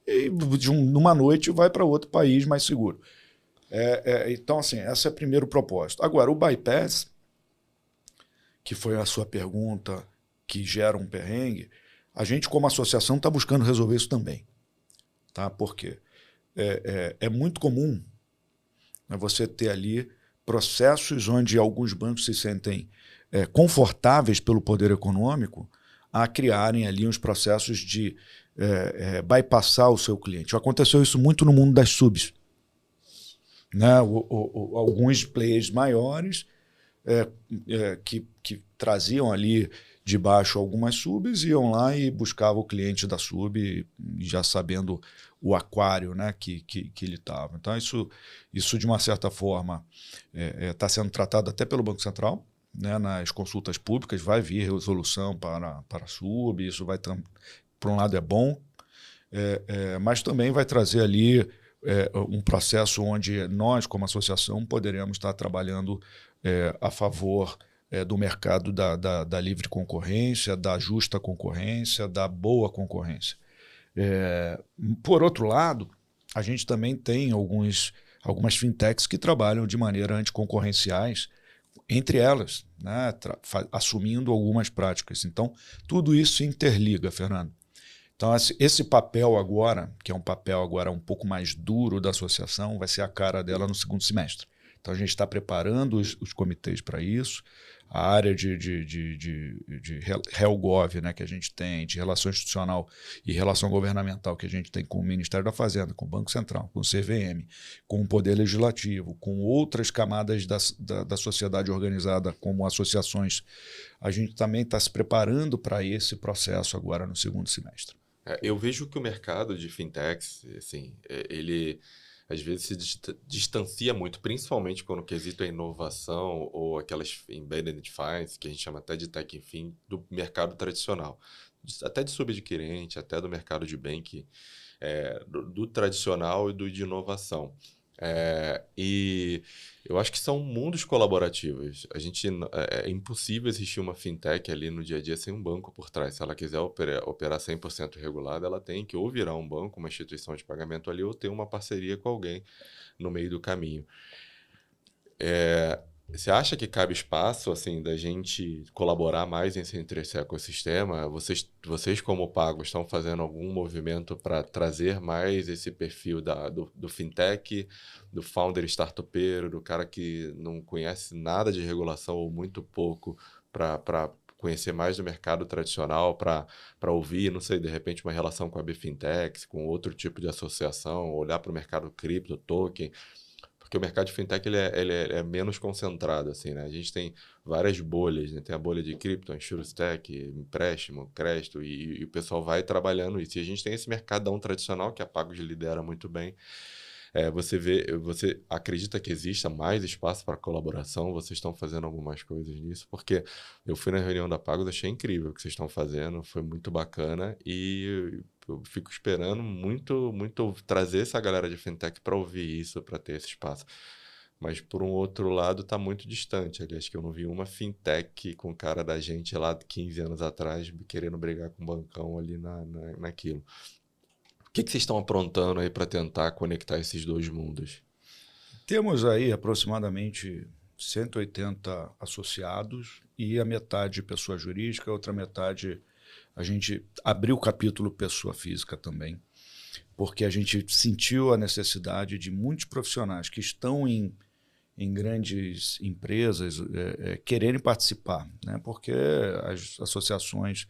e numa noite vai para outro país mais seguro. Então, assim, esse é o primeiro propósito. Agora, o bypass, que foi a sua pergunta, que gera um perrengue, a gente, como associação, está buscando resolver isso também. Tá? Por quê? É muito comum, né, você ter ali processos onde alguns bancos se sentem confortáveis pelo poder econômico a criarem ali uns processos de bypassar o seu cliente. Aconteceu isso muito no mundo das subs. Né? Alguns players maiores que traziam ali de baixo algumas subs, iam lá e buscavam o cliente da sub, já sabendo o aquário, né, que ele estava. Então, isso, de uma certa forma, está sendo tratado até pelo Banco Central, né, nas consultas públicas, vai vir resolução para a sub, isso vai, por um lado, é bom, mas também vai trazer ali um processo onde nós, como associação, poderemos estar trabalhando a favor do mercado da livre concorrência, da justa concorrência, da boa concorrência. Por outro lado, a gente também tem algumas fintechs que trabalham de maneira anticoncorrenciais, entre elas, né, assumindo algumas práticas. Então, tudo isso se interliga, Fernando. Então, esse papel agora, que é um papel agora um pouco mais duro da associação, vai ser a cara dela no segundo semestre. Então, a gente está preparando os comitês para isso. A área de Helgov, né, que a gente tem, de relação institucional e relação governamental que a gente tem com o Ministério da Fazenda, com o Banco Central, com o CVM, com o Poder Legislativo, com outras camadas da sociedade organizada, como associações, a gente também está se preparando para esse processo agora no segundo semestre. Eu vejo que o mercado de fintechs, assim, ele às vezes se distancia muito, principalmente quando o quesito é inovação ou aquelas embedded finance, que a gente chama até de tech fin, do mercado tradicional. Até de subadquirente, até do mercado de banking, do tradicional e do de inovação. E eu acho que são mundos colaborativos. É impossível existir uma fintech ali no dia a dia sem um banco por trás. Se ela quiser operar 100% regulada, ela tem que ou virar um banco, uma instituição de pagamento ali, ou ter uma parceria com alguém no meio do caminho. Você acha que cabe espaço assim, da gente colaborar mais entre esse ecossistema? Vocês como Pago, estão fazendo algum movimento para trazer mais esse perfil do fintech, do founder startupeiro, do cara que não conhece nada de regulação ou muito pouco, para conhecer mais do mercado tradicional, para ouvir, não sei, de repente uma relação com a Bfintech, com outro tipo de associação, olhar para o mercado cripto, token? Porque o mercado de fintech ele é menos concentrado, assim, né? A gente tem várias bolhas, né? Tem a bolha de cripto, insurtech, empréstimo, crédito, e o pessoal vai trabalhando isso. E a gente tem esse mercadão tradicional que a Pagos lidera muito bem. Você acredita que exista mais espaço para colaboração? Vocês estão fazendo algumas coisas nisso? Porque eu fui na reunião da Pagos, achei incrível o que vocês estão fazendo, foi muito bacana e eu fico esperando muito, muito trazer essa galera de fintech para ouvir isso, para ter esse espaço. Mas, por um outro lado, está muito distante. Ali, acho que eu não vi uma fintech com cara da gente lá 15 anos atrás querendo brigar com o bancão ali naquilo. O que vocês estão aprontando aí para tentar conectar esses dois mundos? Temos aí aproximadamente 180 associados e a metade pessoa jurídica, a outra metade a gente abriu o capítulo pessoa física também, porque a gente sentiu a necessidade de muitos profissionais que estão em grandes empresas quererem participar, né? Porque as associações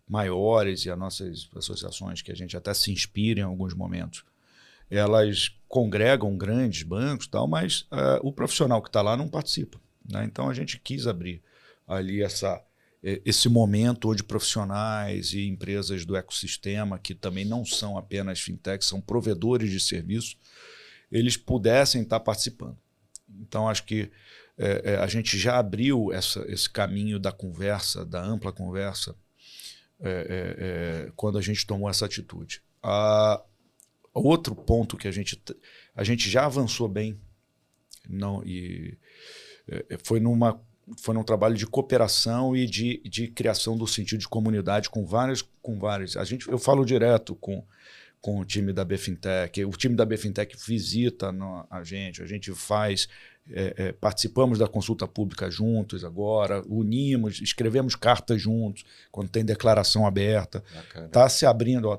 maiores e as nossas associações, que a gente até se inspira em alguns momentos, elas congregam grandes bancos e tal, mas o profissional que está lá não participa, né? Então a gente quis abrir ali esse momento onde profissionais e empresas do ecossistema, que também não são apenas fintechs, são provedores de serviço, eles pudessem estar participando. Então, acho que a gente já abriu esse caminho da conversa, da ampla conversa, quando a gente tomou essa atitude. Outro ponto que a gente já avançou bem, foi num trabalho de cooperação e de criação do sentido de comunidade com várias. Eu falo direto com o time da BFintech, o time da BFintech visita a gente faz, participamos da consulta pública juntos agora, escrevemos cartas juntos, quando tem declaração aberta. Está se abrindo,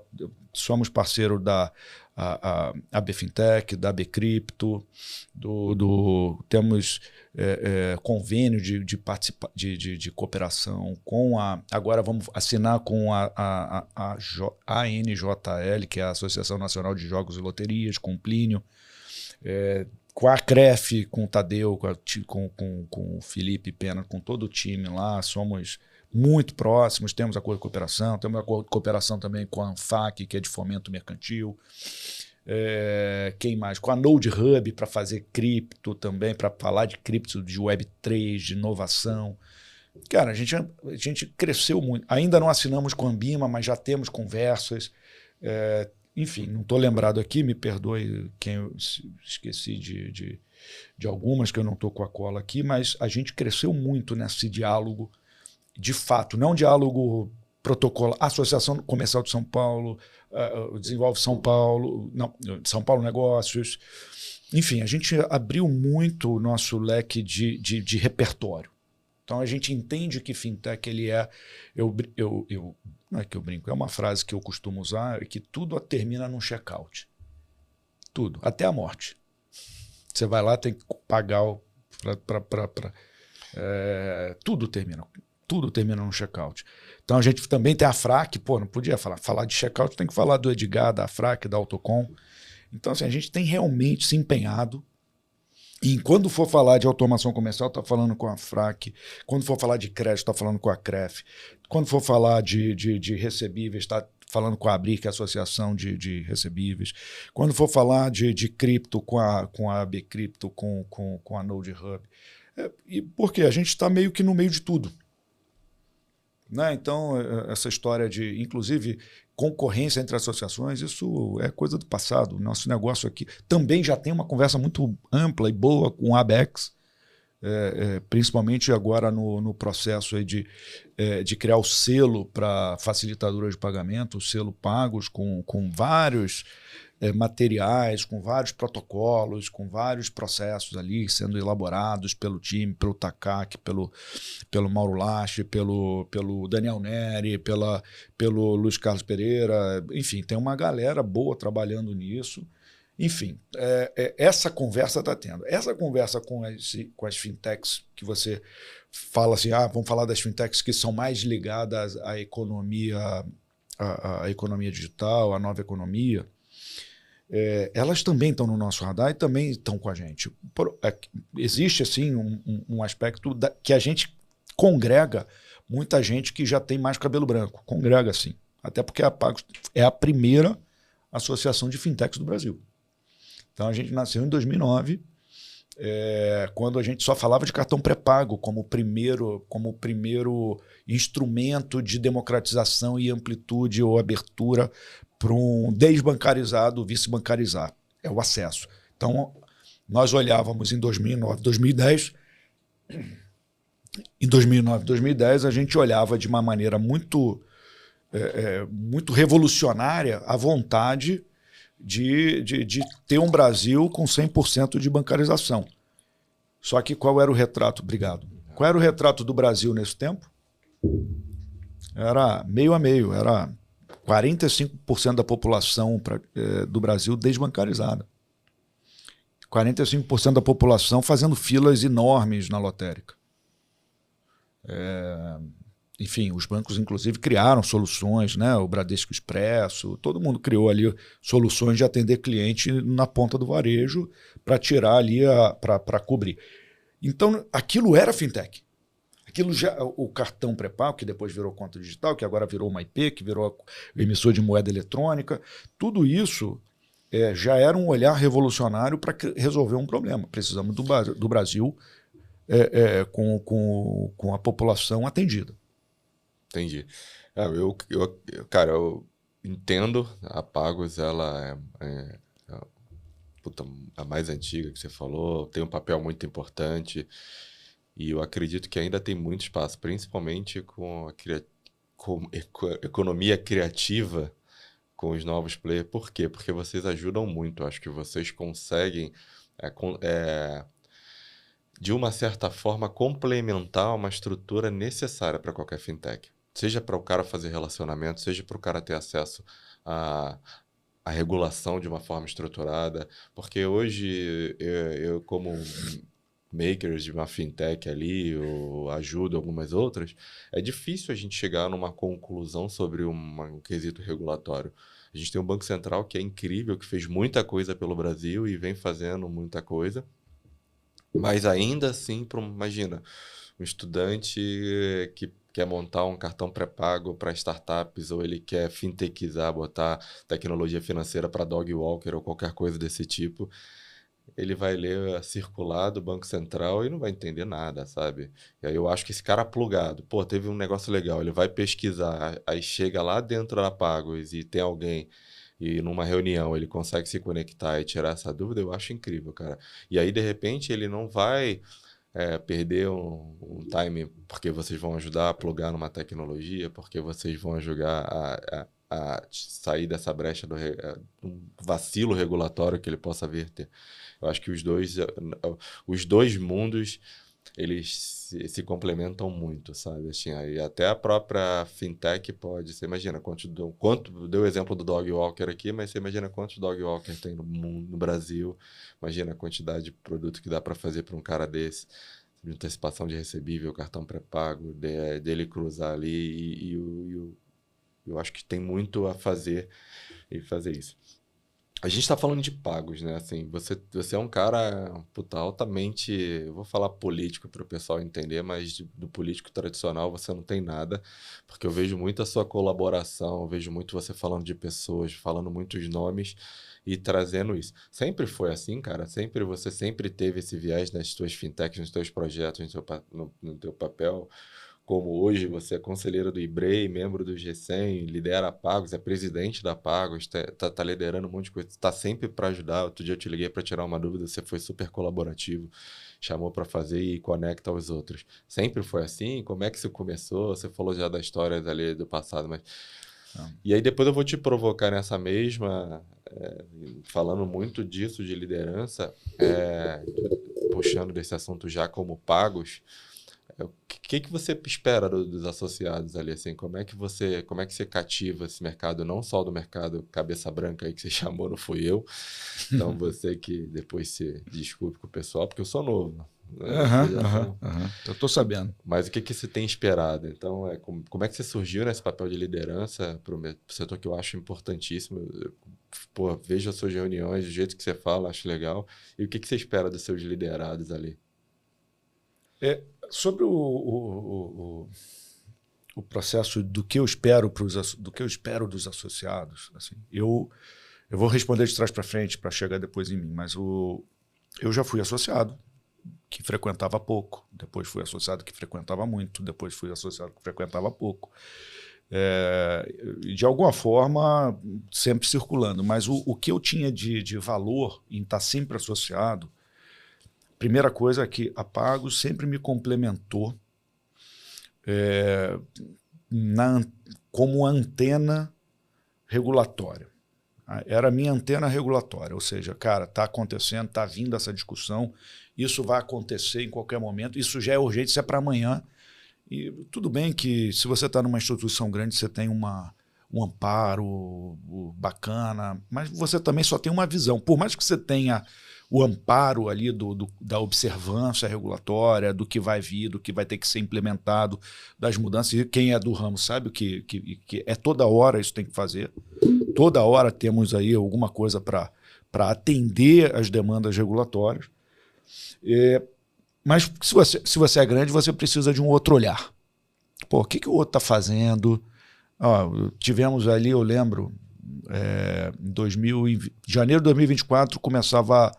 somos parceiro da BFintech, da Bcrypto, temos convênio de cooperação agora vamos assinar com a ANJL, que é a Associação Nacional de Jogos e Loterias, com o Plínio, com a CREF, com o Tadeu, com o Felipe Pena, com todo o time lá, somos muito próximos, temos acordo de cooperação, temos acordo de cooperação também com a ANFAC, que é de fomento mercantil. Quem mais? Com a Node Hub para fazer cripto também, para falar de cripto, de Web3, de inovação. Cara, a gente cresceu muito. Ainda não assinamos com a Ambima, mas já temos conversas. Enfim, não estou lembrado aqui, me perdoe quem eu esqueci de algumas, que eu não estou com a cola aqui, mas a gente cresceu muito nesse diálogo, de fato, não um diálogo protocolo, Associação Comercial de São Paulo, Desenvolve São Paulo, não, São Paulo Negócios. Enfim, a gente abriu muito o nosso leque de repertório. Então a gente entende que fintech ele é. Não é que eu brinco, é uma frase que eu costumo usar, é que tudo termina num checkout. Tudo, até a morte. Você vai lá, tem que pagar tudo termina num checkout. Então a gente também tem a FRAC, não podia falar de checkout, tem que falar do Edgar, da FRAC, da Autocom. Então assim, a gente tem realmente se empenhado. E quando for falar de automação comercial, está falando com a FRAC. Quando for falar de crédito, está falando com a CREF. Quando for falar de recebíveis, está falando com a ABRI, que é a Associação de Recebíveis. Quando for falar de cripto, com a Bcrypto, com a Node Hub. E por quê? A gente está meio que no meio de tudo. Né? Então, essa história de, inclusive, concorrência entre associações, isso é coisa do passado. O nosso negócio aqui também já tem uma conversa muito ampla e boa com a ABEX, principalmente agora no processo aí de criar o selo para facilitadoras de pagamento, o selo Pagos, com vários materiais, com vários protocolos, com vários processos ali sendo elaborados pelo time, pelo Takaki, pelo Mauro Lache, pelo Daniel Neri, pelo Luiz Carlos Pereira. Enfim, tem uma galera boa trabalhando nisso. Enfim, essa conversa está tendo. Essa conversa com as fintechs, que você fala assim, vamos falar das fintechs que são mais ligadas à economia, à economia digital, à nova economia, elas também estão no nosso radar e também estão com a gente. Existe, assim, um aspecto que a gente congrega muita gente que já tem mais cabelo branco. Congrega, sim. Até porque a Pagos é a primeira associação de fintechs do Brasil. Então, a gente nasceu em 2009, quando a gente só falava de cartão pré-pago como primeiro instrumento de democratização e amplitude ou abertura para um desbancarizado vice-bancarizar. É o acesso. Então, nós olhávamos em 2009, 2010. Em 2009, 2010, a gente olhava de uma maneira muito revolucionária a vontade de ter um Brasil com 100% de bancarização. Só que qual era o retrato? Obrigado. Qual era o retrato do Brasil nesse tempo? Era meio a meio, era 45% da população do Brasil desbancarizada. 45% da população fazendo filas enormes na lotérica. Enfim, os bancos, inclusive, criaram soluções, né? O Bradesco Expresso, todo mundo criou ali soluções de atender cliente na ponta do varejo para tirar ali, para cobrir. Então, aquilo era fintech. Aquilo já, o cartão pré-pago, que depois virou conta digital, que agora virou uma IP, que virou emissor de moeda eletrônica, tudo isso já era um olhar revolucionário para resolver um problema. Precisamos do Brasil com a população atendida. Entendi. Cara, eu entendo a Pagos, ela puta, a mais antiga que você falou, tem um papel muito importante e eu acredito que ainda tem muito espaço, principalmente com a economia criativa, com os novos players. Por quê? Porque vocês ajudam muito. Acho que vocês conseguem, de uma certa forma, complementar uma estrutura necessária para qualquer fintech. Seja para o cara fazer relacionamento, seja para o cara ter acesso a regulação de uma forma estruturada, porque hoje eu como makers de uma fintech ali, ou ajudo algumas outras, é difícil a gente chegar numa conclusão sobre um quesito regulatório. A gente tem um Banco Central que é incrível, que fez muita coisa pelo Brasil e vem fazendo muita coisa, mas ainda assim, imagina, um estudante que quer montar um cartão pré-pago para startups, ou ele quer fintechizar, botar tecnologia financeira para dog walker ou qualquer coisa desse tipo, ele vai ler a circular do Banco Central e não vai entender nada, sabe? E aí eu acho que esse cara plugado, pô, teve um negócio legal, ele vai pesquisar, aí chega lá dentro da Pagos e tem alguém, e numa reunião ele consegue se conectar e tirar essa dúvida, eu acho incrível, cara. E aí, de repente, ele não vai perder um time porque vocês vão ajudar a plugar numa tecnologia, porque vocês vão ajudar a sair dessa brecha do um vacilo regulatório que ele possa vir ter. Eu acho que os dois mundos, eles se complementam muito, sabe? Assim, aí até a própria fintech pode... Você imagina quanto deu o exemplo do dog walker aqui, mas você imagina quantos dog walker tem no Brasil. Imagina a quantidade de produto que dá para fazer para um cara desse, de antecipação de recebível, cartão pré-pago, dele cruzar ali, eu acho que tem muito a fazer e fazer isso. A gente está falando de pagos, né? Assim, você é um cara, puta, altamente, eu vou falar político para o pessoal entender, mas do político tradicional você não tem nada, porque eu vejo muito a sua colaboração, eu vejo muito você falando de pessoas, falando muitos nomes e trazendo isso. Sempre foi assim, cara? Você sempre teve esse viés nas suas fintechs, nos seus projetos, no teu papel? Como hoje você é conselheiro do IBREI, membro do G100, lidera a Pagos, é presidente da Pagos, tá liderando um monte de coisa, está sempre para ajudar. Outro dia eu te liguei para tirar uma dúvida, você foi super colaborativo, chamou para fazer e conecta aos outros. Sempre foi assim? Como é que isso começou? Você falou já das histórias ali do passado, mas... E aí depois eu vou te provocar nessa mesma, falando muito disso de liderança, puxando desse assunto já como Pagos. O que você espera dos associados ali, assim? Como é que você cativa esse mercado, não só do mercado cabeça branca aí que você chamou, não fui eu. Então você que depois se desculpe com o pessoal, porque eu sou novo. Eu tô sabendo. Mas o que você tem esperado? Então, como é que você surgiu nesse papel de liderança para o setor que eu acho importantíssimo? Pô, vejo as suas reuniões, do jeito que você fala, acho legal. E o que você espera dos seus liderados ali? Sobre o processo do que eu espero dos associados, assim, eu vou responder de trás para frente para chegar depois em mim, mas eu já fui associado que frequentava pouco, depois fui associado que frequentava muito, depois fui associado que frequentava pouco. De alguma forma, sempre circulando, mas o que eu tinha de valor em estar sempre associado, primeira coisa é que a Pagos sempre me complementou como antena regulatória. Era a minha antena regulatória, ou seja, cara, está acontecendo, está vindo essa discussão, isso vai acontecer em qualquer momento, isso já é urgente, isso é para amanhã. E tudo bem que se você está numa instituição grande, você tem um amparo bacana, mas você também só tem uma visão. Por mais que você tenha o amparo ali da observância regulatória, do que vai vir, do que vai ter que ser implementado, das mudanças. E quem é do ramo sabe que é toda hora isso tem que fazer. Toda hora temos aí alguma coisa para atender as demandas regulatórias. Mas se você é grande, você precisa de um outro olhar. Pô, o que o outro está fazendo? Ó, tivemos ali, eu lembro, em janeiro de 2024 começava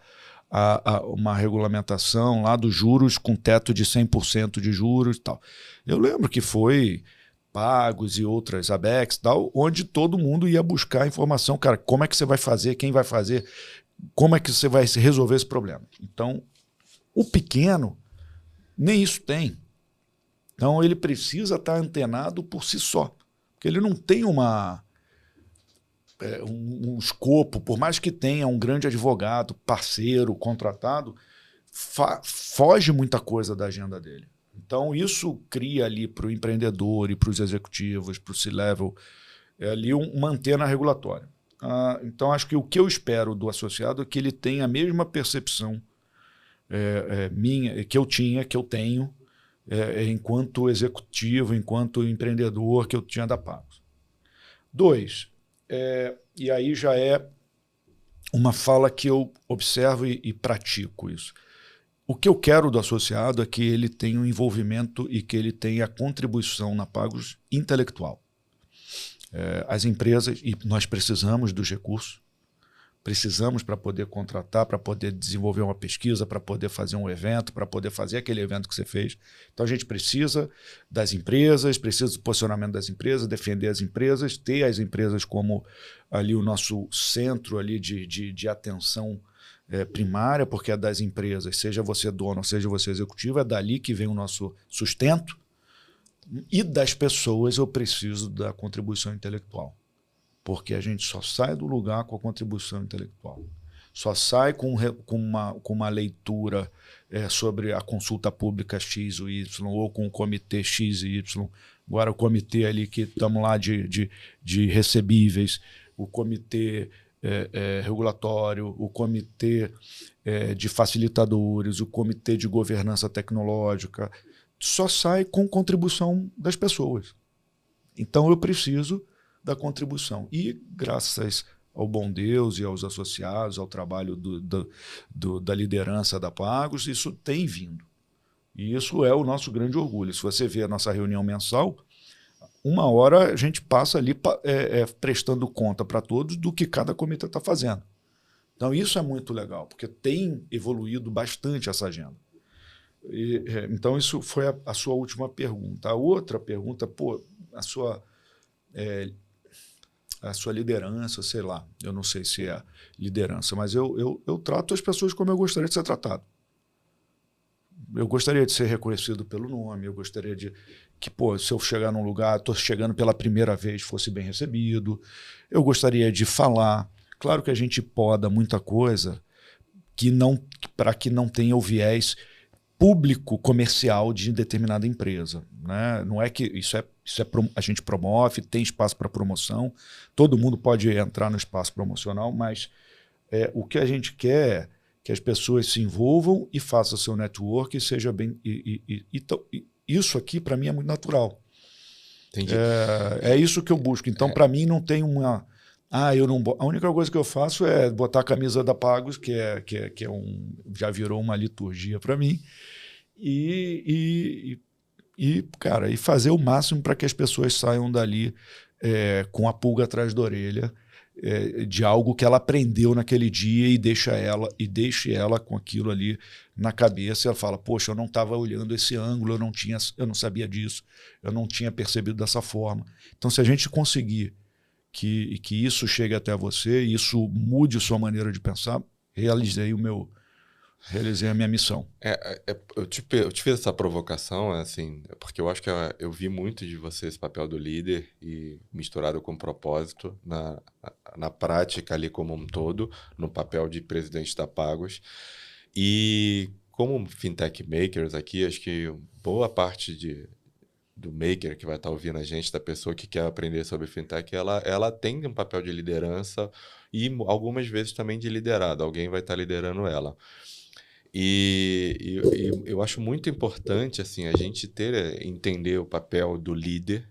uma regulamentação lá dos juros com teto de 100% de juros e tal. Eu lembro que foi Pagos e outras Abex, tal, onde todo mundo ia buscar informação, cara, como é que você vai fazer, quem vai fazer, como é que você vai resolver esse problema. Então, o pequeno, nem isso tem. Então, ele precisa estar antenado por si só, porque ele não tem um escopo, por mais que tenha um grande advogado, parceiro, contratado, foge muita coisa da agenda dele. Então, isso cria ali para o empreendedor e para os executivos, para o C-Level, ali uma antena regulatória. Então, acho que o que eu espero do associado é que ele tenha a mesma percepção minha, que eu tenho, enquanto executivo, enquanto empreendedor que eu tinha da Pagos. 2, e aí já é uma fala que eu observo e pratico isso. O que eu quero do associado é que ele tenha um envolvimento e que ele tenha contribuição na Pagos intelectual. As empresas, e nós precisamos dos recursos, precisamos para poder contratar, para poder desenvolver uma pesquisa, para poder fazer um evento, para poder fazer aquele evento que você fez. Então a gente precisa das empresas, precisa do posicionamento das empresas, defender as empresas, ter as empresas como ali o nosso centro ali de atenção primária, porque é das empresas, seja você dono, seja você executivo, é dali que vem o nosso sustento. E das pessoas eu preciso da contribuição intelectual. Porque a gente só sai do lugar com a contribuição intelectual. Só sai com uma leitura sobre a consulta pública X ou Y, ou com o comitê X e Y. Agora o comitê ali que estamos lá de recebíveis, o comitê regulatório, o comitê de facilitadores, o comitê de governança tecnológica, só sai com contribuição das pessoas. Então eu preciso da contribuição. E graças ao bom Deus e aos associados, ao trabalho da liderança da Pagos, isso tem vindo. E isso é o nosso grande orgulho. Se você vê a nossa reunião mensal, 1 hora a gente passa ali prestando conta para todos do que cada comitê está fazendo. Então isso é muito legal, porque tem evoluído bastante essa agenda. Então isso foi a sua última pergunta. A outra pergunta, a sua liderança, sei lá, eu não sei se é liderança, mas eu trato as pessoas como eu gostaria de ser tratado. Eu gostaria de ser reconhecido pelo nome, eu gostaria de que, se eu chegar num lugar, estou chegando pela primeira vez, fosse bem recebido. Eu gostaria de falar. Claro que a gente poda muita coisa para que não tenha o viés público comercial de determinada empresa, né? Não é que a gente promove, tem espaço para promoção, todo mundo pode entrar no espaço promocional, mas o que a gente quer é que as pessoas se envolvam e façam seu network e seja bem. Isso aqui, para mim, é muito natural. Entendi. É isso que eu busco. Então, para mim, não tem uma... eu não... A única coisa que eu faço é botar a camisa da Pagos, que já virou uma liturgia para mim, e fazer o máximo para que as pessoas saiam dali com a pulga atrás da orelha, de algo que ela aprendeu naquele dia e deixe ela com aquilo ali na cabeça. Ela fala, poxa, eu não estava olhando esse ângulo, eu não sabia disso, eu não tinha percebido dessa forma. Então, se a gente conseguir que isso chegue até você, e isso mude sua maneira de pensar, realizei a minha missão. Eu te fiz essa provocação, assim, porque eu acho que eu vi muito de você esse papel do líder e misturado com propósito na prática ali como um todo, no papel de presidente da Pagos. E como Fintech Makers aqui, acho que boa parte do maker que vai estar ouvindo a gente, da pessoa que quer aprender sobre Fintech, ela tem um papel de liderança e algumas vezes também de liderado. Alguém vai estar liderando ela. E eu acho muito importante assim, a gente entender o papel do líder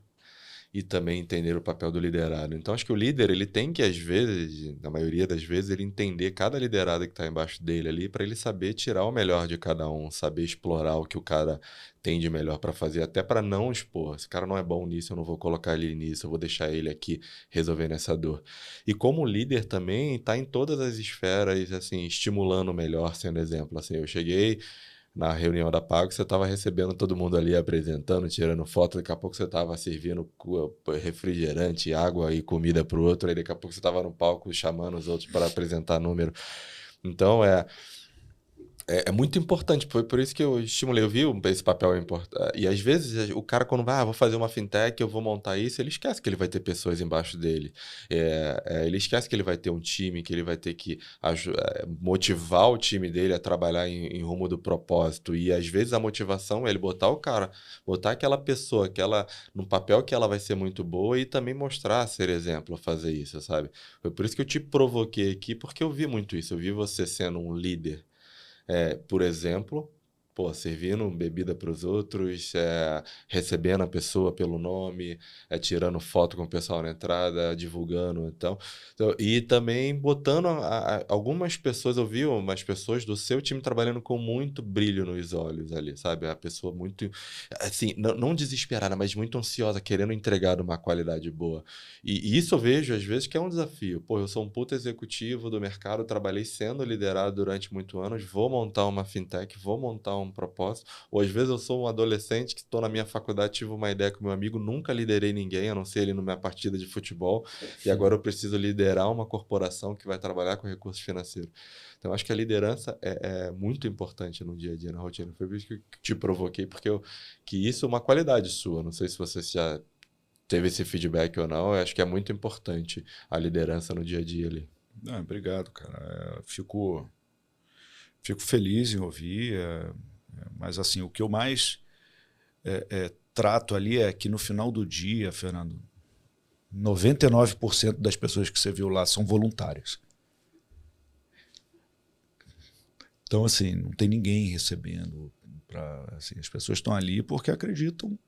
e também entender o papel do liderado. Então, acho que o líder, ele tem que, às vezes, na maioria das vezes, ele entender cada liderado que está embaixo dele ali, para ele saber tirar o melhor de cada um, saber explorar o que o cara tem de melhor para fazer, até para não expor. Esse cara não é bom nisso, eu não vou colocar ele nisso, eu vou deixar ele aqui resolvendo essa dor. E como líder também, está em todas as esferas, assim, estimulando o melhor, sendo exemplo. Assim, eu cheguei na reunião da Pago, você estava recebendo todo mundo ali, apresentando, tirando foto, daqui a pouco você estava servindo refrigerante, água e comida para o outro, aí daqui a pouco você estava no palco chamando os outros para apresentar número. Então, é muito importante, foi por isso que eu estimulei, eu vi esse papel importante. E às vezes o cara quando vai, vou fazer uma fintech, eu vou montar isso, ele esquece que ele vai ter pessoas embaixo dele. Ele esquece que ele vai ter um time, que ele vai ter que motivar o time dele a trabalhar em rumo do propósito. E às vezes a motivação é ele botar o cara, botar aquela pessoa, num papel que ela vai ser muito boa e também mostrar, ser exemplo, fazer isso, sabe? Foi por isso que eu te provoquei aqui, porque eu vi muito isso, eu vi você sendo um líder. Por exemplo, servindo bebida para os outros, recebendo a pessoa pelo nome, tirando foto com o pessoal na entrada, divulgando. Então, e também botando algumas pessoas, eu vi umas pessoas do seu time trabalhando com muito brilho nos olhos ali, sabe? A pessoa muito, assim, não desesperada, mas muito ansiosa, querendo entregar uma qualidade boa. E isso eu vejo, às vezes, que é um desafio. Eu sou um puta executivo do mercado, trabalhei sendo liderado durante muitos anos, vou montar uma fintech, vou montar um propósito. Ou às vezes eu sou um adolescente que estou na minha faculdade, tive uma ideia com meu amigo, nunca liderei ninguém, a não ser ele numa partida de futebol, e agora eu preciso liderar uma corporação que vai trabalhar com recursos financeiros. Então, acho que a liderança é muito importante no dia a dia, na rotina. Foi por isso que te provoquei, porque que isso é uma qualidade sua. Não sei se você já teve esse feedback ou não, eu acho que é muito importante a liderança no dia a dia ali. Obrigado, cara. Fico feliz em ouvir, mas assim, o que eu mais trato ali é que no final do dia, Fernando, 99% das pessoas que você viu lá são voluntárias. Então, assim, não tem ninguém recebendo. Assim, as pessoas estão ali porque acreditam.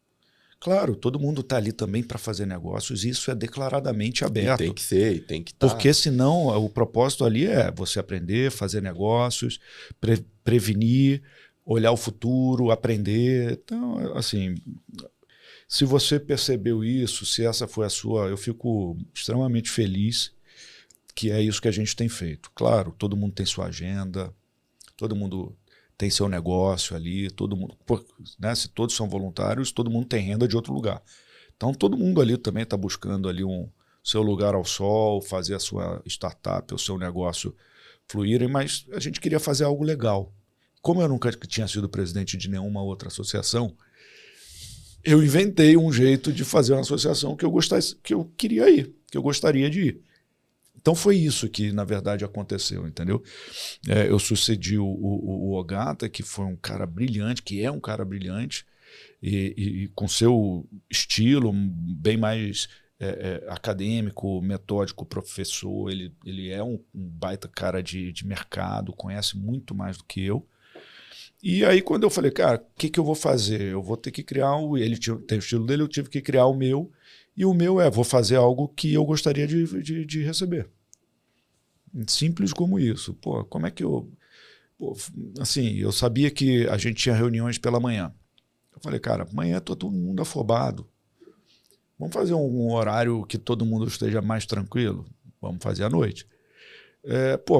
Claro, todo mundo está ali também para fazer negócios, e isso é declaradamente aberto. E tem que ser, e tem que estar. Porque senão o propósito ali é você aprender, fazer negócios, prevenir, olhar o futuro, aprender. Então, assim, se você percebeu isso, se essa foi a sua, eu fico extremamente feliz que é isso que a gente tem feito. Claro, todo mundo tem sua agenda, todo mundo tem seu negócio ali, todo mundo, né, se todos são voluntários, todo mundo tem renda de outro lugar. Então todo mundo ali também está buscando ali seu lugar ao sol, fazer a sua startup, o seu negócio fluírem, mas a gente queria fazer algo legal. Como eu nunca tinha sido presidente de nenhuma outra associação, eu inventei um jeito de fazer uma associação que eu queria ir, que eu gostaria de ir. Então foi isso que, na verdade, aconteceu, entendeu? Eu sucedi o Ogata, que foi um cara brilhante, que é um cara brilhante, e com seu estilo bem mais acadêmico, metódico, professor. Ele é um baita cara de mercado, conhece muito mais do que eu. E aí, quando eu falei, cara, o que eu vou fazer? Eu vou ter que criar ele tem o estilo dele, eu tive que criar o meu. E o meu vou fazer algo que eu gostaria de receber. Simples como isso. Como é que eu... assim, eu sabia que a gente tinha reuniões pela manhã. Eu falei, cara, amanhã está todo mundo afobado. Vamos fazer um horário que todo mundo esteja mais tranquilo? Vamos fazer à noite.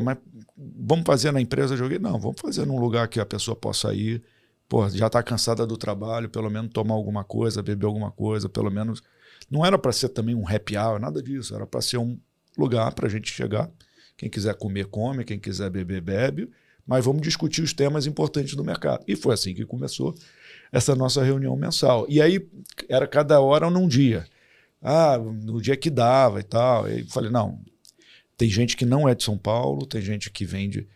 Mas vamos fazer na empresa de alguém? Não, vamos fazer num lugar que a pessoa possa ir. Já está cansada do trabalho, pelo menos tomar alguma coisa, beber alguma coisa, pelo menos... Não era para ser também um happy hour, nada disso. Era para ser um lugar para a gente chegar. Quem quiser comer, come. Quem quiser beber, bebe. Mas vamos discutir os temas importantes do mercado. E foi assim que começou essa nossa reunião mensal. E aí era cada hora num dia. No dia que dava e tal. E falei, não, tem gente que não é de São Paulo, tem gente que vem de...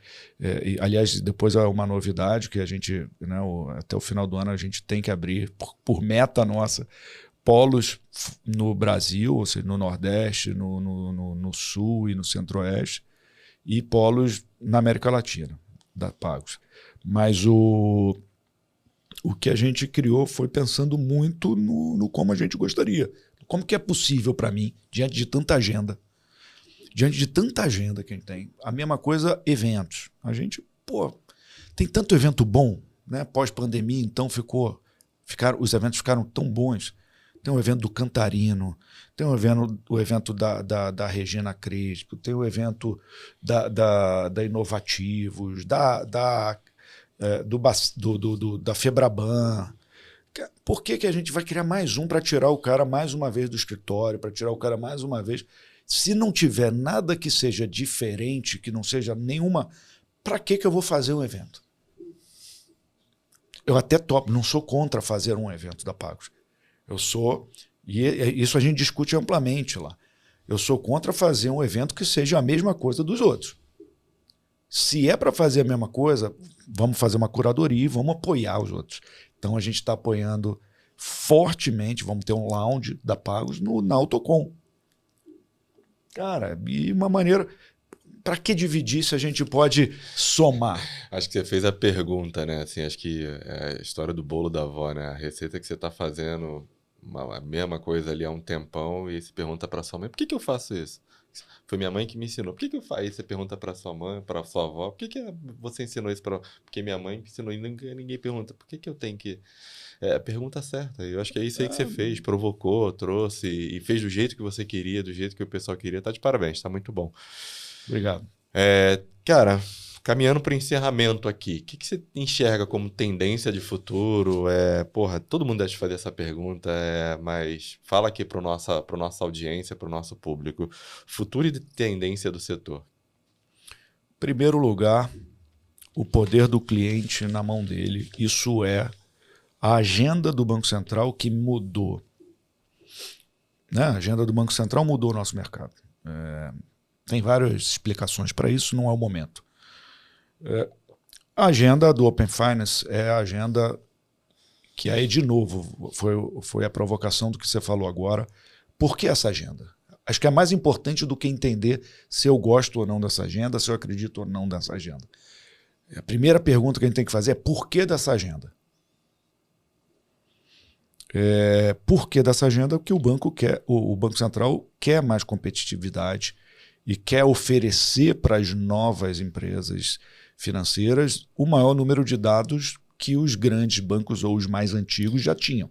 aliás, depois é uma novidade que a gente, né, até o final do ano, a gente tem que abrir, por meta nossa, polos no Brasil, ou seja, no Nordeste, no Sul e no Centro-Oeste, e polos na América Latina, da Pagos. Mas o que a gente criou foi pensando muito no como a gente gostaria, Como que é possível para mim, diante de tanta agenda que a gente tem? A mesma coisa, eventos. A gente, tem tanto evento bom, né? Pós-pandemia, então os eventos ficaram tão bons. Tem o evento do Cantarino, tem o evento da Regina Crespo, tem o evento da Inovativos, da Febraban. Por que a gente vai criar mais um para tirar o cara mais uma vez do escritório, para tirar o cara mais uma vez? Se não tiver nada que seja diferente, que não seja nenhuma, para que eu vou fazer um evento? Eu até topo, não sou contra fazer um evento da Pagos. Eu sou, e isso a gente discute amplamente lá, eu sou contra fazer um evento que seja a mesma coisa dos outros. Se é para fazer a mesma coisa, vamos fazer uma curadoria e vamos apoiar os outros. Então a gente está apoiando fortemente, vamos ter um lounge da Pagos na Autocom. Cara, e uma maneira... Para que dividir se a gente pode somar? Acho que você fez a pergunta, né? Assim, acho que é a história do bolo da avó, né? A receita que você está fazendo a mesma coisa ali há um tempão e você pergunta para sua mãe, por que eu faço isso? Foi minha mãe que me ensinou. Por que eu faço? Aí você pergunta para sua mãe, para sua avó, por que você ensinou isso para... Porque minha mãe me ensinou e ninguém pergunta, por que eu tenho que... É a pergunta certa. Eu acho que é isso aí que você fez, provocou, trouxe e fez do jeito que você queria, do jeito que o pessoal queria. Tá de parabéns, tá muito bom. Obrigado. Cara, caminhando para o encerramento aqui, o que você enxerga como tendência de futuro? Todo mundo deve fazer essa pergunta, mas fala aqui para nossa audiência, para o nosso público. Futuro e tendência do setor. Em primeiro lugar, o poder do cliente na mão dele. Isso é a agenda do Banco Central que mudou. Né? A agenda do Banco Central mudou o nosso mercado. Tem várias explicações para isso, não é o momento. A agenda do Open Finance é a agenda que aí, de novo, foi a provocação do que você falou agora. Por que essa agenda? Acho que é mais importante do que entender se eu gosto ou não dessa agenda, se eu acredito ou não nessa agenda. A primeira pergunta que a gente tem que fazer é por que dessa agenda? Por que dessa agenda? Porque o Banco Central quer mais competitividade e quer oferecer para as novas empresas financeiras o maior número de dados que os grandes bancos ou os mais antigos já tinham.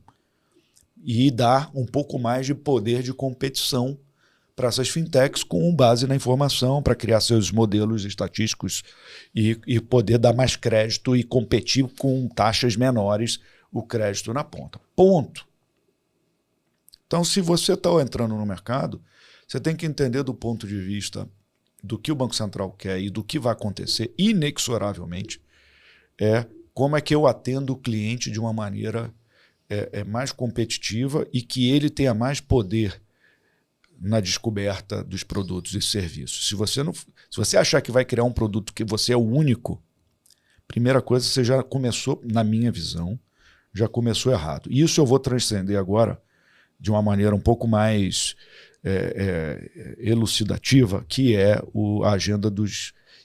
E dar um pouco mais de poder de competição para essas fintechs com base na informação, para criar seus modelos estatísticos e poder dar mais crédito e competir com taxas menores o crédito na ponta. Ponto. Então, se você está entrando no mercado, você tem que entender do ponto de vista do que o Banco Central quer e do que vai acontecer inexoravelmente, como é que eu atendo o cliente de uma maneira mais competitiva e que ele tenha mais poder na descoberta dos produtos e serviços. Se você achar que vai criar um produto que você é o único, primeira coisa, você já começou, na minha visão, já começou errado. E isso eu vou transcender agora de uma maneira um pouco mais elucidativa, que é a agenda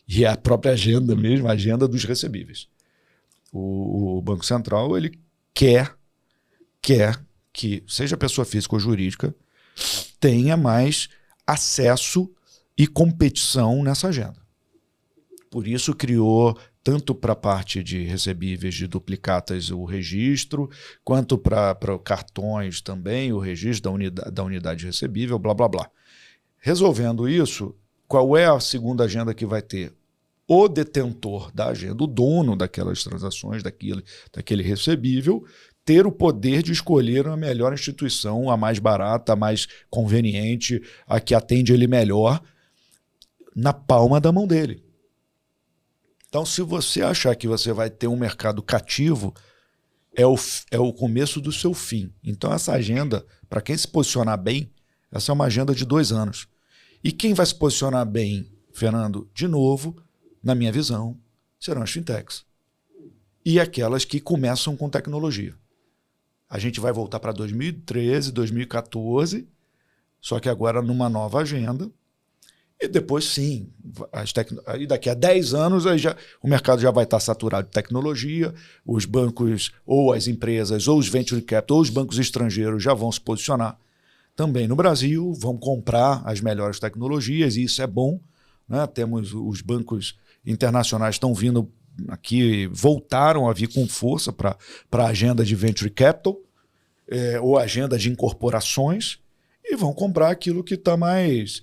e a própria agenda mesmo, a agenda dos recebíveis. O Banco Central ele quer que, seja pessoa física ou jurídica, tenha mais acesso e competição nessa agenda. Por isso criou, tanto para a parte de recebíveis de duplicatas, o registro, quanto para cartões também, o registro da unidade recebível, blá, blá, blá. Resolvendo isso, qual é a segunda agenda que vai ter? O detentor da agenda, o dono daquelas transações, daquele recebível, ter o poder de escolher a melhor instituição, a mais barata, a mais conveniente, a que atende ele melhor, na palma da mão dele. Então, se você achar que você vai ter um mercado cativo, é o começo do seu fim. Então, essa agenda, para quem se posicionar bem, essa é uma agenda de 2 anos. E quem vai se posicionar bem, Fernando, de novo, na minha visão, serão as fintechs. E aquelas que começam com tecnologia. A gente vai voltar para 2013, 2014, só que agora numa nova agenda. E depois, sim, aí daqui a 10 anos o mercado já vai estar saturado de tecnologia, os bancos, ou as empresas, ou os venture capital, ou os bancos estrangeiros já vão se posicionar também no Brasil, vão comprar as melhores tecnologias, e isso é bom, né? Temos os bancos internacionais estão vindo aqui, voltaram a vir com força para a agenda de venture capital, ou agenda de incorporações, e vão comprar aquilo que está mais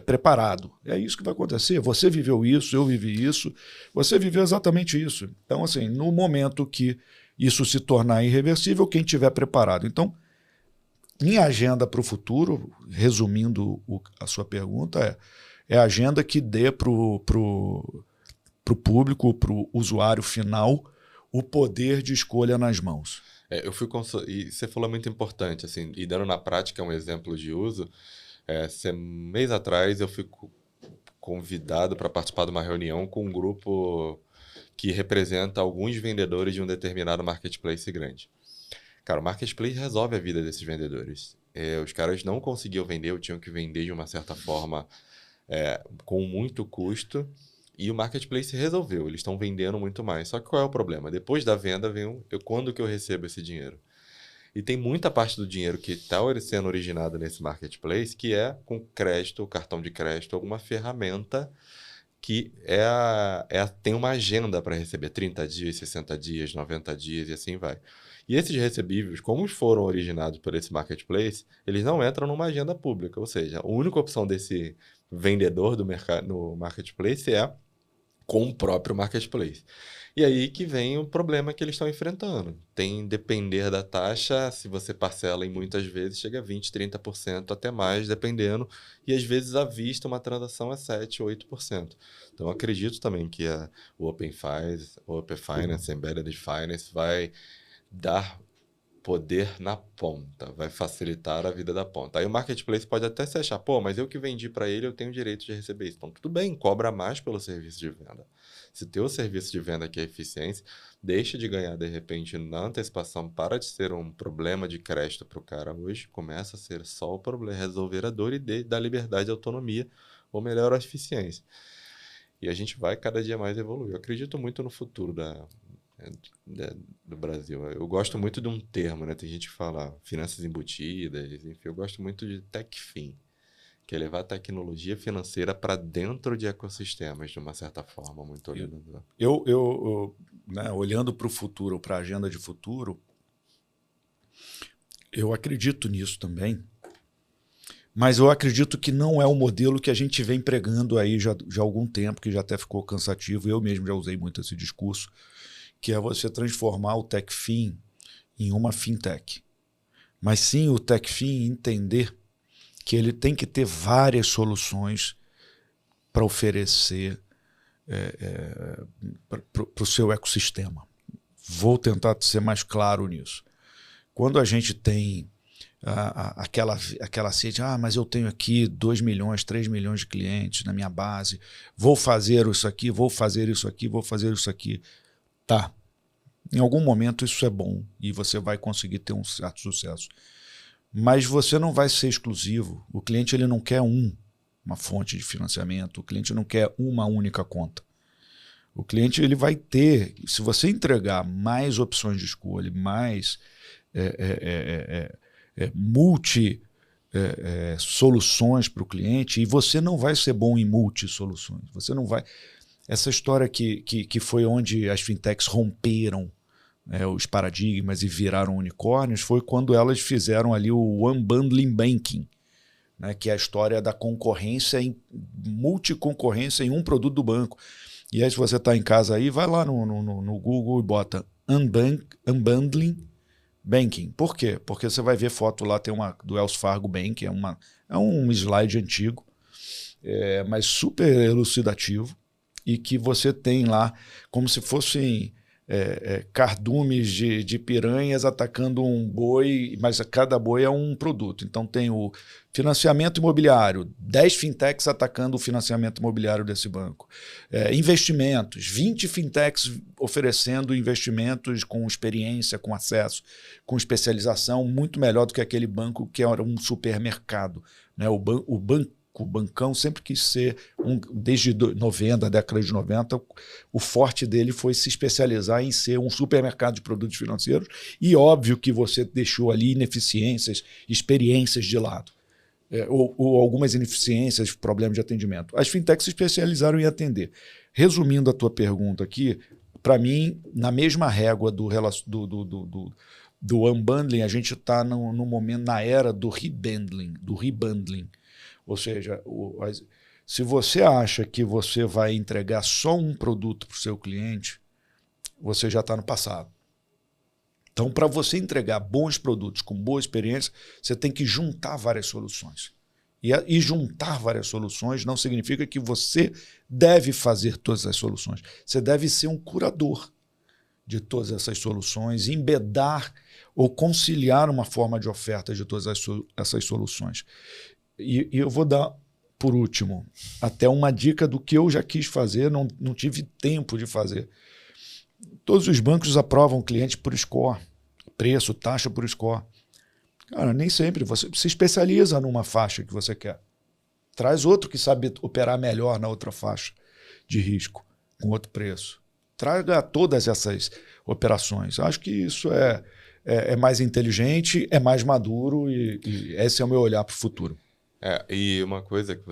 preparado. É isso que vai acontecer. Você viveu isso, eu vivi isso, você viveu exatamente isso. Então, assim, no momento que isso se tornar irreversível, quem estiver preparado. Então, minha agenda para o futuro, resumindo a sua pergunta, é a agenda que dê para o público, para o usuário final, o poder de escolha nas mãos. E você falou muito importante, assim, e dando na prática um exemplo de uso, mês atrás eu fui convidado para participar de uma reunião com um grupo que representa alguns vendedores de um determinado marketplace grande. Cara, o marketplace resolve a vida desses vendedores. Os caras não conseguiam vender, ou tinham que vender de uma certa forma com muito custo, e o marketplace resolveu, eles estão vendendo muito mais. Só que qual é o problema? Depois da venda vem quando que eu recebo esse dinheiro? E tem muita parte do dinheiro que está sendo originado nesse marketplace que é com crédito, cartão de crédito, alguma ferramenta que tem uma agenda para receber 30 dias, 60 dias, 90 dias e assim vai. E esses recebíveis, como foram originados por esse marketplace, eles não entram numa agenda pública. Ou seja, a única opção desse vendedor no marketplace é com o próprio marketplace. E aí que vem o problema que eles estão enfrentando. Depender da taxa, se você parcela em muitas vezes, chega a 20%, 30%, até mais, dependendo. E às vezes à vista uma transação é 7%, 8%. Então acredito também que o Open Finance, Embedded Finance vai dar poder na ponta, vai facilitar a vida da ponta. Aí o marketplace pode até se achar, mas eu que vendi para ele, eu tenho o direito de receber isso. Então tudo bem, cobra mais pelo serviço de venda. Se o teu serviço de venda aqui é eficiência, deixa de ganhar de repente na antecipação, para de ser um problema de crédito para o cara hoje, começa a ser só o problema, resolver a dor e dar liberdade e autonomia, ou melhor, a eficiência. E a gente vai cada dia mais evoluir. Eu acredito muito no futuro do Brasil. Eu gosto muito de um termo, né? Tem gente que fala finanças embutidas, enfim, eu gosto muito de TechFin, que é levar a tecnologia financeira para dentro de ecossistemas, de uma certa forma, muito olhando. Né, olhando para o futuro, para a agenda de futuro, eu acredito nisso também, mas eu acredito que não é o modelo que a gente vem pregando aí já há algum tempo, que já até ficou cansativo. Eu mesmo já usei muito esse discurso, que é você transformar o TechFin em uma fintech. Mas sim o TechFin entender que ele tem que ter várias soluções para oferecer para o seu ecossistema. Vou tentar ser mais claro nisso. Quando a gente tem aquela sede, mas eu tenho aqui 2 milhões, 3 milhões de clientes na minha base, vou fazer isso aqui, vou fazer isso aqui, vou fazer isso aqui. Tá. Em algum momento isso é bom e você vai conseguir ter um certo sucesso. Mas você não vai ser exclusivo. O cliente ele não quer uma fonte de financiamento, o cliente não quer uma única conta. O cliente ele vai ter, se você entregar mais opções de escolha, mais soluções para o cliente, e você não vai ser bom em multi-soluções. Você não vai... Essa história que foi onde as fintechs romperam os paradigmas e viraram unicórnios foi quando elas fizeram ali o Unbundling Banking, né, que é a história da concorrência, multiconcorrência em um produto do banco. E aí, se você está em casa aí, vai lá no Google e bota Unbundling Banking. Por quê? Porque você vai ver foto lá, tem uma do Wells Fargo Bank, é um slide antigo, mas super elucidativo, e que você tem lá como se fossem cardumes de piranhas atacando um boi, mas cada boi é um produto. Então tem o financiamento imobiliário, 10 fintechs atacando o financiamento imobiliário desse banco. Investimentos, 20 fintechs oferecendo investimentos com experiência, com acesso, com especialização, muito melhor do que aquele banco que era um supermercado, né? O banco banco, o bancão sempre quis ser, desde 90, a década de 90, o forte dele foi se especializar em ser um supermercado de produtos financeiros e óbvio que você deixou ali ineficiências, experiências de lado. Ou algumas ineficiências, problemas de atendimento. As fintechs se especializaram em atender. Resumindo a tua pergunta aqui, para mim, na mesma régua do unbundling, a gente está no momento, na era do rebundling. Ou seja, se você acha que você vai entregar só um produto para o seu cliente, você já está no passado. Então, para você entregar bons produtos com boa experiência, você tem que juntar várias soluções. E juntar várias soluções não significa que você deve fazer todas as soluções. Você deve ser um curador de todas essas soluções, embedar ou conciliar uma forma de oferta de todas essas soluções. E eu vou dar, por último, até uma dica do que eu já quis fazer, não tive tempo de fazer. Todos os bancos aprovam clientes por score, preço, taxa por score. Cara, nem sempre. Você se especializa numa faixa que você quer. Traz outro que sabe operar melhor na outra faixa de risco, com outro preço. Traga todas essas operações. Acho que isso é mais inteligente, é mais maduro e esse é o meu olhar para o futuro. E uma coisa que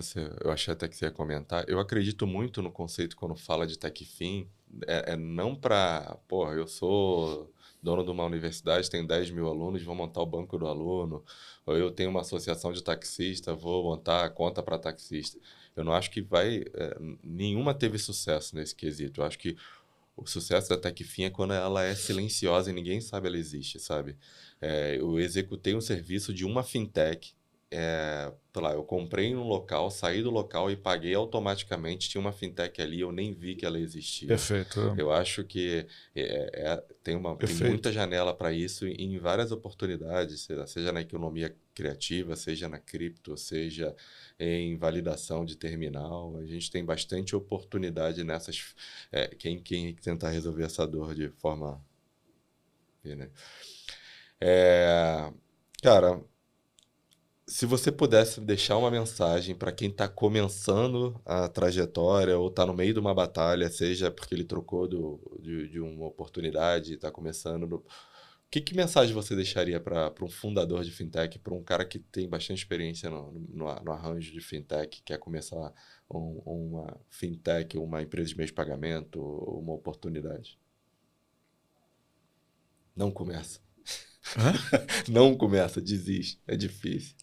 eu achei até que você ia comentar, eu acredito muito no conceito quando fala de TechFin, não para, eu sou dono de uma universidade, tenho 10 mil alunos, vou montar o banco do aluno, ou eu tenho uma associação de taxista, vou montar a conta para taxista. Eu não acho que nenhuma teve sucesso nesse quesito. Eu acho que o sucesso da TechFin é quando ela é silenciosa e ninguém sabe ela existe, sabe? Eu executei um serviço de uma fintech, eu comprei em um local, saí do local e paguei automaticamente. Tinha uma fintech ali, eu nem vi que ela existia. Perfeito. Eu acho que tem muita janela para isso em várias oportunidades, seja na economia criativa, seja na cripto, seja em validação de terminal. A gente tem bastante oportunidade nessas. Quem tentar resolver essa dor de forma... Né? Cara... Se você pudesse deixar uma mensagem para quem está começando a trajetória ou está no meio de uma batalha, seja porque ele trocou de uma oportunidade e está começando... Que mensagem você deixaria para um fundador de fintech, para um cara que tem bastante experiência no arranjo de fintech, quer começar uma fintech, uma empresa de meio de pagamento, uma oportunidade? Não começa. Não começa, desiste. É difícil.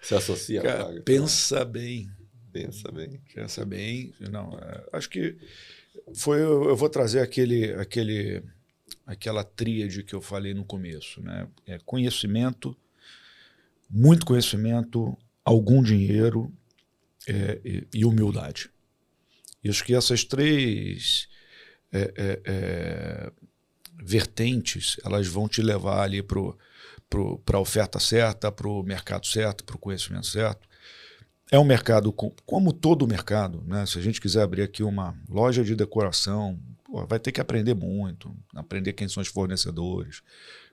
Se associa, cara, paga. Pensa bem. Pensa bem. Pensa bem. Não, acho que eu vou trazer aquela tríade que eu falei no começo, né? Conhecimento, muito conhecimento, algum dinheiro e humildade. E acho que essas três vertentes, elas vão te levar ali para a oferta certa, para o mercado certo, para o conhecimento certo. É um mercado, como todo mercado, né? Se a gente quiser abrir aqui uma loja de decoração, vai ter que aprender muito, aprender quem são os fornecedores,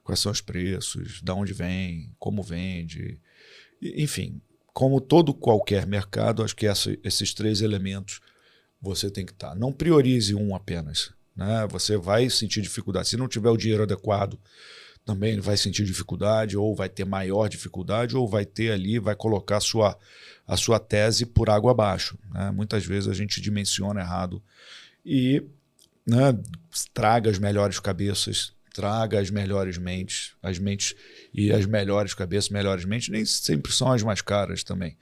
quais são os preços, de onde vem, como vende. Enfim, como qualquer mercado, acho que esses três elementos você tem que estar. Não priorize um apenas, né? Você vai sentir dificuldade. Se não tiver o dinheiro adequado, também vai sentir dificuldade, ou vai ter maior dificuldade, ou vai colocar a sua tese por água abaixo, né? Muitas vezes a gente dimensiona errado e, né, traga as melhores cabeças, traga as melhores mentes, as melhores cabeças, melhores mentes, nem sempre são as mais caras também,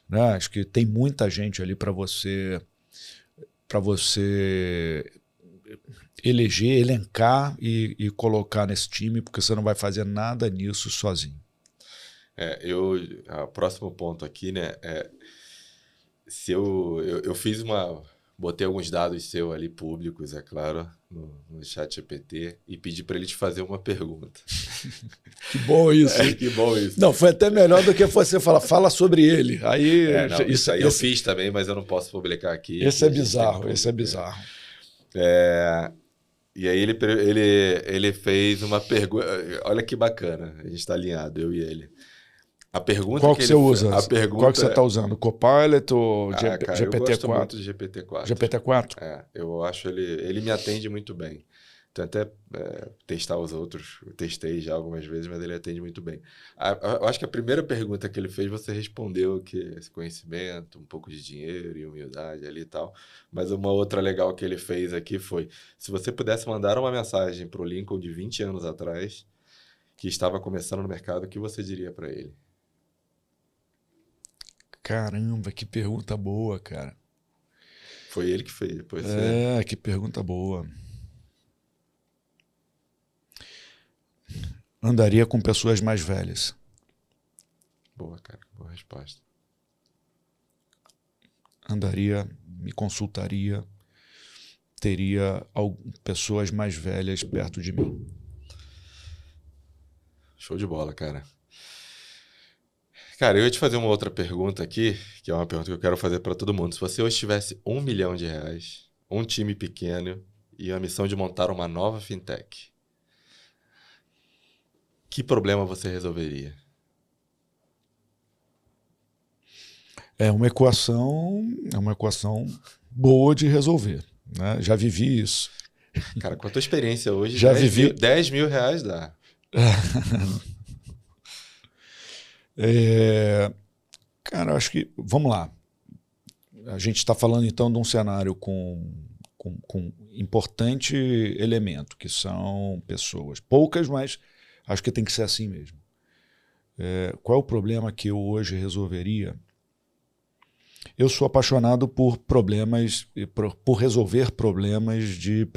né? Acho que tem muita gente ali para você eleger, elencar e colocar nesse time, porque você não vai fazer nada nisso sozinho. O próximo ponto aqui, né, se eu fiz botei alguns dados seus ali públicos, é claro, no chat GPT e pedi para ele te fazer uma pergunta. Que bom isso. Que bom isso. Não, foi até melhor do que você fala sobre ele. Aí, isso aí eu fiz também, mas eu não posso publicar aqui. Esse é bizarro. E aí ele fez uma pergunta. Olha que bacana, a gente está alinhado, eu e ele. A pergunta Qual que você usa? A pergunta Qual que você está usando? Copilot ou cara, eu gosto GPT-4? muito de GPT-4. GPT-4? Eu acho ele me atende muito bem. Então, até testar os outros, eu testei já algumas vezes, mas ele atende muito bem. Eu acho que a primeira pergunta que ele fez, você respondeu que esse conhecimento, um pouco de dinheiro e humildade ali e tal. Mas uma outra legal que ele fez aqui foi, se você pudesse mandar uma mensagem para o Lincoln de 20 anos atrás, que estava começando no mercado, o que você diria para ele? Caramba, que pergunta boa, cara. Foi ele que fez, depois que pergunta boa. Andaria com pessoas mais velhas. Boa, cara, boa resposta. Andaria, me consultaria, teria pessoas mais velhas perto de mim. Show de bola, cara. Cara, eu ia te fazer uma outra pergunta aqui, que é uma pergunta que eu quero fazer para todo mundo. Se você hoje tivesse R$1 milhão, um time pequeno e a missão de montar uma nova fintech, que problema você resolveria? É uma equação boa de resolver, né? Já vivi isso. Cara, com a tua experiência hoje, Já 10 mil reais dá. Cara, acho que... Vamos lá. A gente está falando, então, de um cenário com importante elemento, que são pessoas. Poucas, mas acho que tem que ser assim mesmo. Qual é o problema que eu hoje resolveria? Eu sou apaixonado por problemas, por resolver problemas de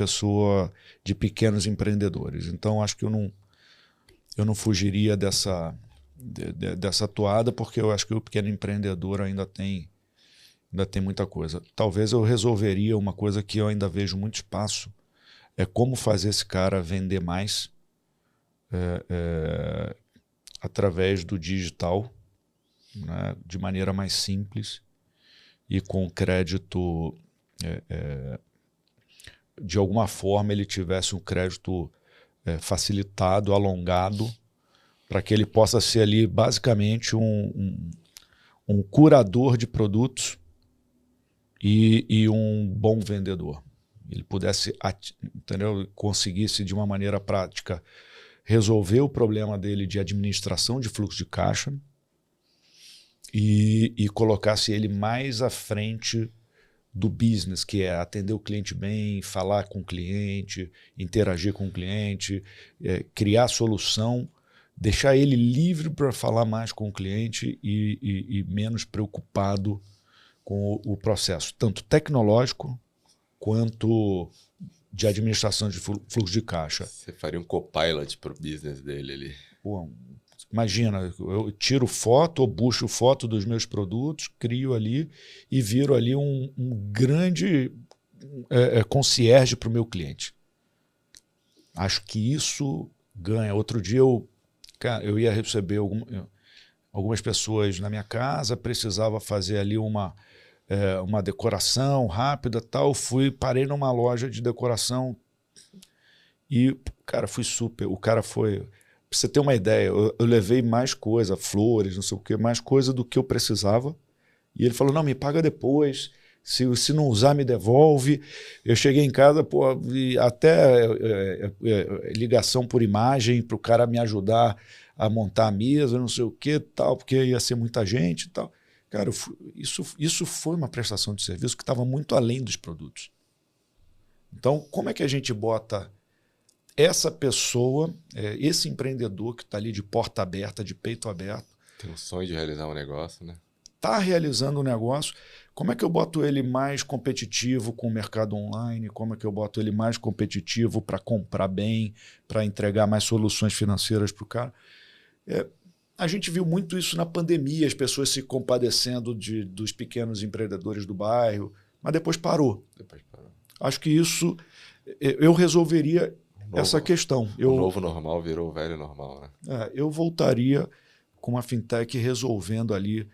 pequenos empreendedores. Então, acho que eu não fugiria dessa toada, porque eu acho que o pequeno empreendedor ainda tem muita coisa. Talvez eu resolveria uma coisa que eu ainda vejo muito espaço, é como fazer esse cara vender mais através do digital, né, de maneira mais simples e com crédito, de alguma forma ele tivesse um crédito facilitado, alongado, para que ele possa ser ali basicamente um curador de produtos e um bom vendedor. Ele pudesse, entendeu, conseguisse de uma maneira prática resolver o problema dele de administração de fluxo de caixa e colocasse ele mais à frente do business, que é atender o cliente bem, falar com o cliente, interagir com o cliente, criar solução, deixar ele livre para falar mais com o cliente e menos preocupado com o processo, tanto tecnológico quanto de administração de fluxo de caixa. Você faria um copilot para o business dele ali. Pô, imagina, eu tiro foto ou busco foto dos meus produtos, crio ali e viro ali um grande concierge para o meu cliente. Acho que isso ganha. Outro dia eu ia receber algumas pessoas na minha casa, precisava fazer ali uma decoração rápida, tal. Parei numa loja de decoração e, cara, fui super. O cara foi... Pra você ter uma ideia, eu levei mais coisa, flores, não sei o quê, mais coisa do que eu precisava. E ele falou, não, me paga depois, se não usar, me devolve. Eu cheguei em casa, pô, e até ligação por imagem para o cara me ajudar a montar a mesa, não sei o quê, tal, porque ia ser muita gente e tal. Cara, isso foi uma prestação de serviço que estava muito além dos produtos. Então, como é que a gente bota essa pessoa, esse empreendedor que está ali de porta aberta, de peito aberto... Tem um sonho de realizar um negócio, né? Está realizando um negócio, como é que eu boto ele mais competitivo com o mercado online? Como é que eu boto ele mais competitivo para comprar bem, para entregar mais soluções financeiras para o cara? A gente viu muito isso na pandemia, as pessoas se compadecendo dos pequenos empreendedores do bairro, mas depois parou. Acho que isso eu resolveria essa questão. O novo normal virou o velho normal, né? Eu voltaria com uma fintech resolvendo ali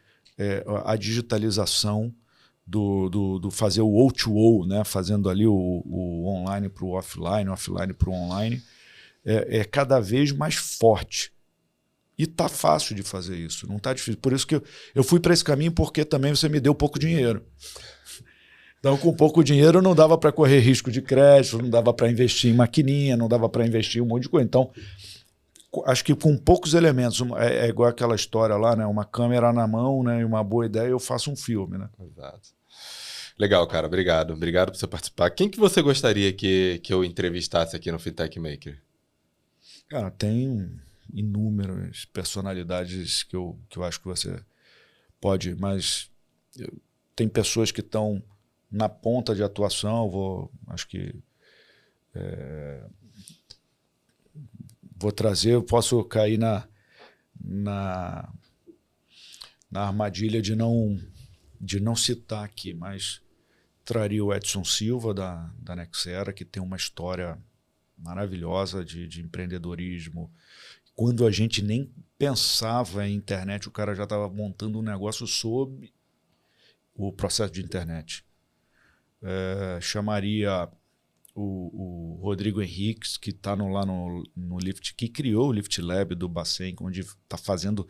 a digitalização do fazer o O2O, né? Fazendo ali o online para o offline para o online, cada vez mais forte. E tá fácil de fazer isso, não tá difícil. Por isso que eu fui para esse caminho, porque também você me deu pouco dinheiro. Então, com pouco dinheiro não dava para correr risco de crédito, não dava para investir em maquininha, não dava para investir em um monte de coisa. Então, acho que com poucos elementos, é igual aquela história lá, né? Uma câmera na mão, né? E uma boa ideia, eu faço um filme, né? Exato. Legal, cara. Obrigado. Obrigado por você participar. Quem que você gostaria que eu entrevistasse aqui no Fintech Maker? Cara, tem inúmeras personalidades que eu acho que você pode, mas tem pessoas que estão na ponta de atuação, acho que vou trazer, eu posso cair na armadilha de não citar aqui, mas traria o Edson Silva da Nexera, que tem uma história maravilhosa de empreendedorismo. Quando a gente nem pensava em internet, o cara já estava montando um negócio sobre o processo de internet. Chamaria o Rodrigo Henriques, que está lá no Lift, que criou o Lift Lab do Bacen, onde está fazendo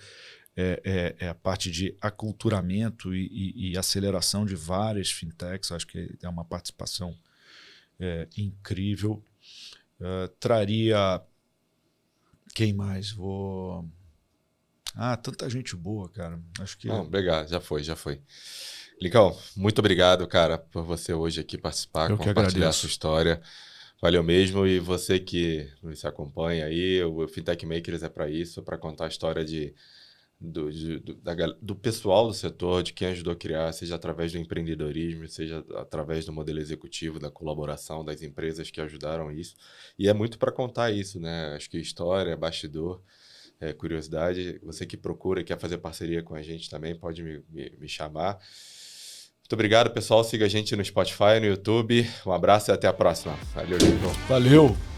a parte de aculturamento e aceleração de várias fintechs. Acho que é uma participação incrível. Traria... Quem mais? Tanta gente boa, cara. Acho que... Não, obrigado, já foi. Licão, muito obrigado, cara, por você hoje aqui participar, compartilhar a sua história. Valeu mesmo. E você que nos acompanha aí, o Fintech Makers é para isso, para contar a história do pessoal do setor, de quem ajudou a criar, seja através do empreendedorismo, seja através do modelo executivo, da colaboração, das empresas que ajudaram isso. E é muito para contar isso, né? Acho que história, bastidor, curiosidade. Você que procura e quer fazer parceria com a gente também, pode me chamar. Muito obrigado, pessoal. Siga a gente no Spotify, no YouTube. Um abraço e até a próxima. Valeu, Lincoln. Valeu!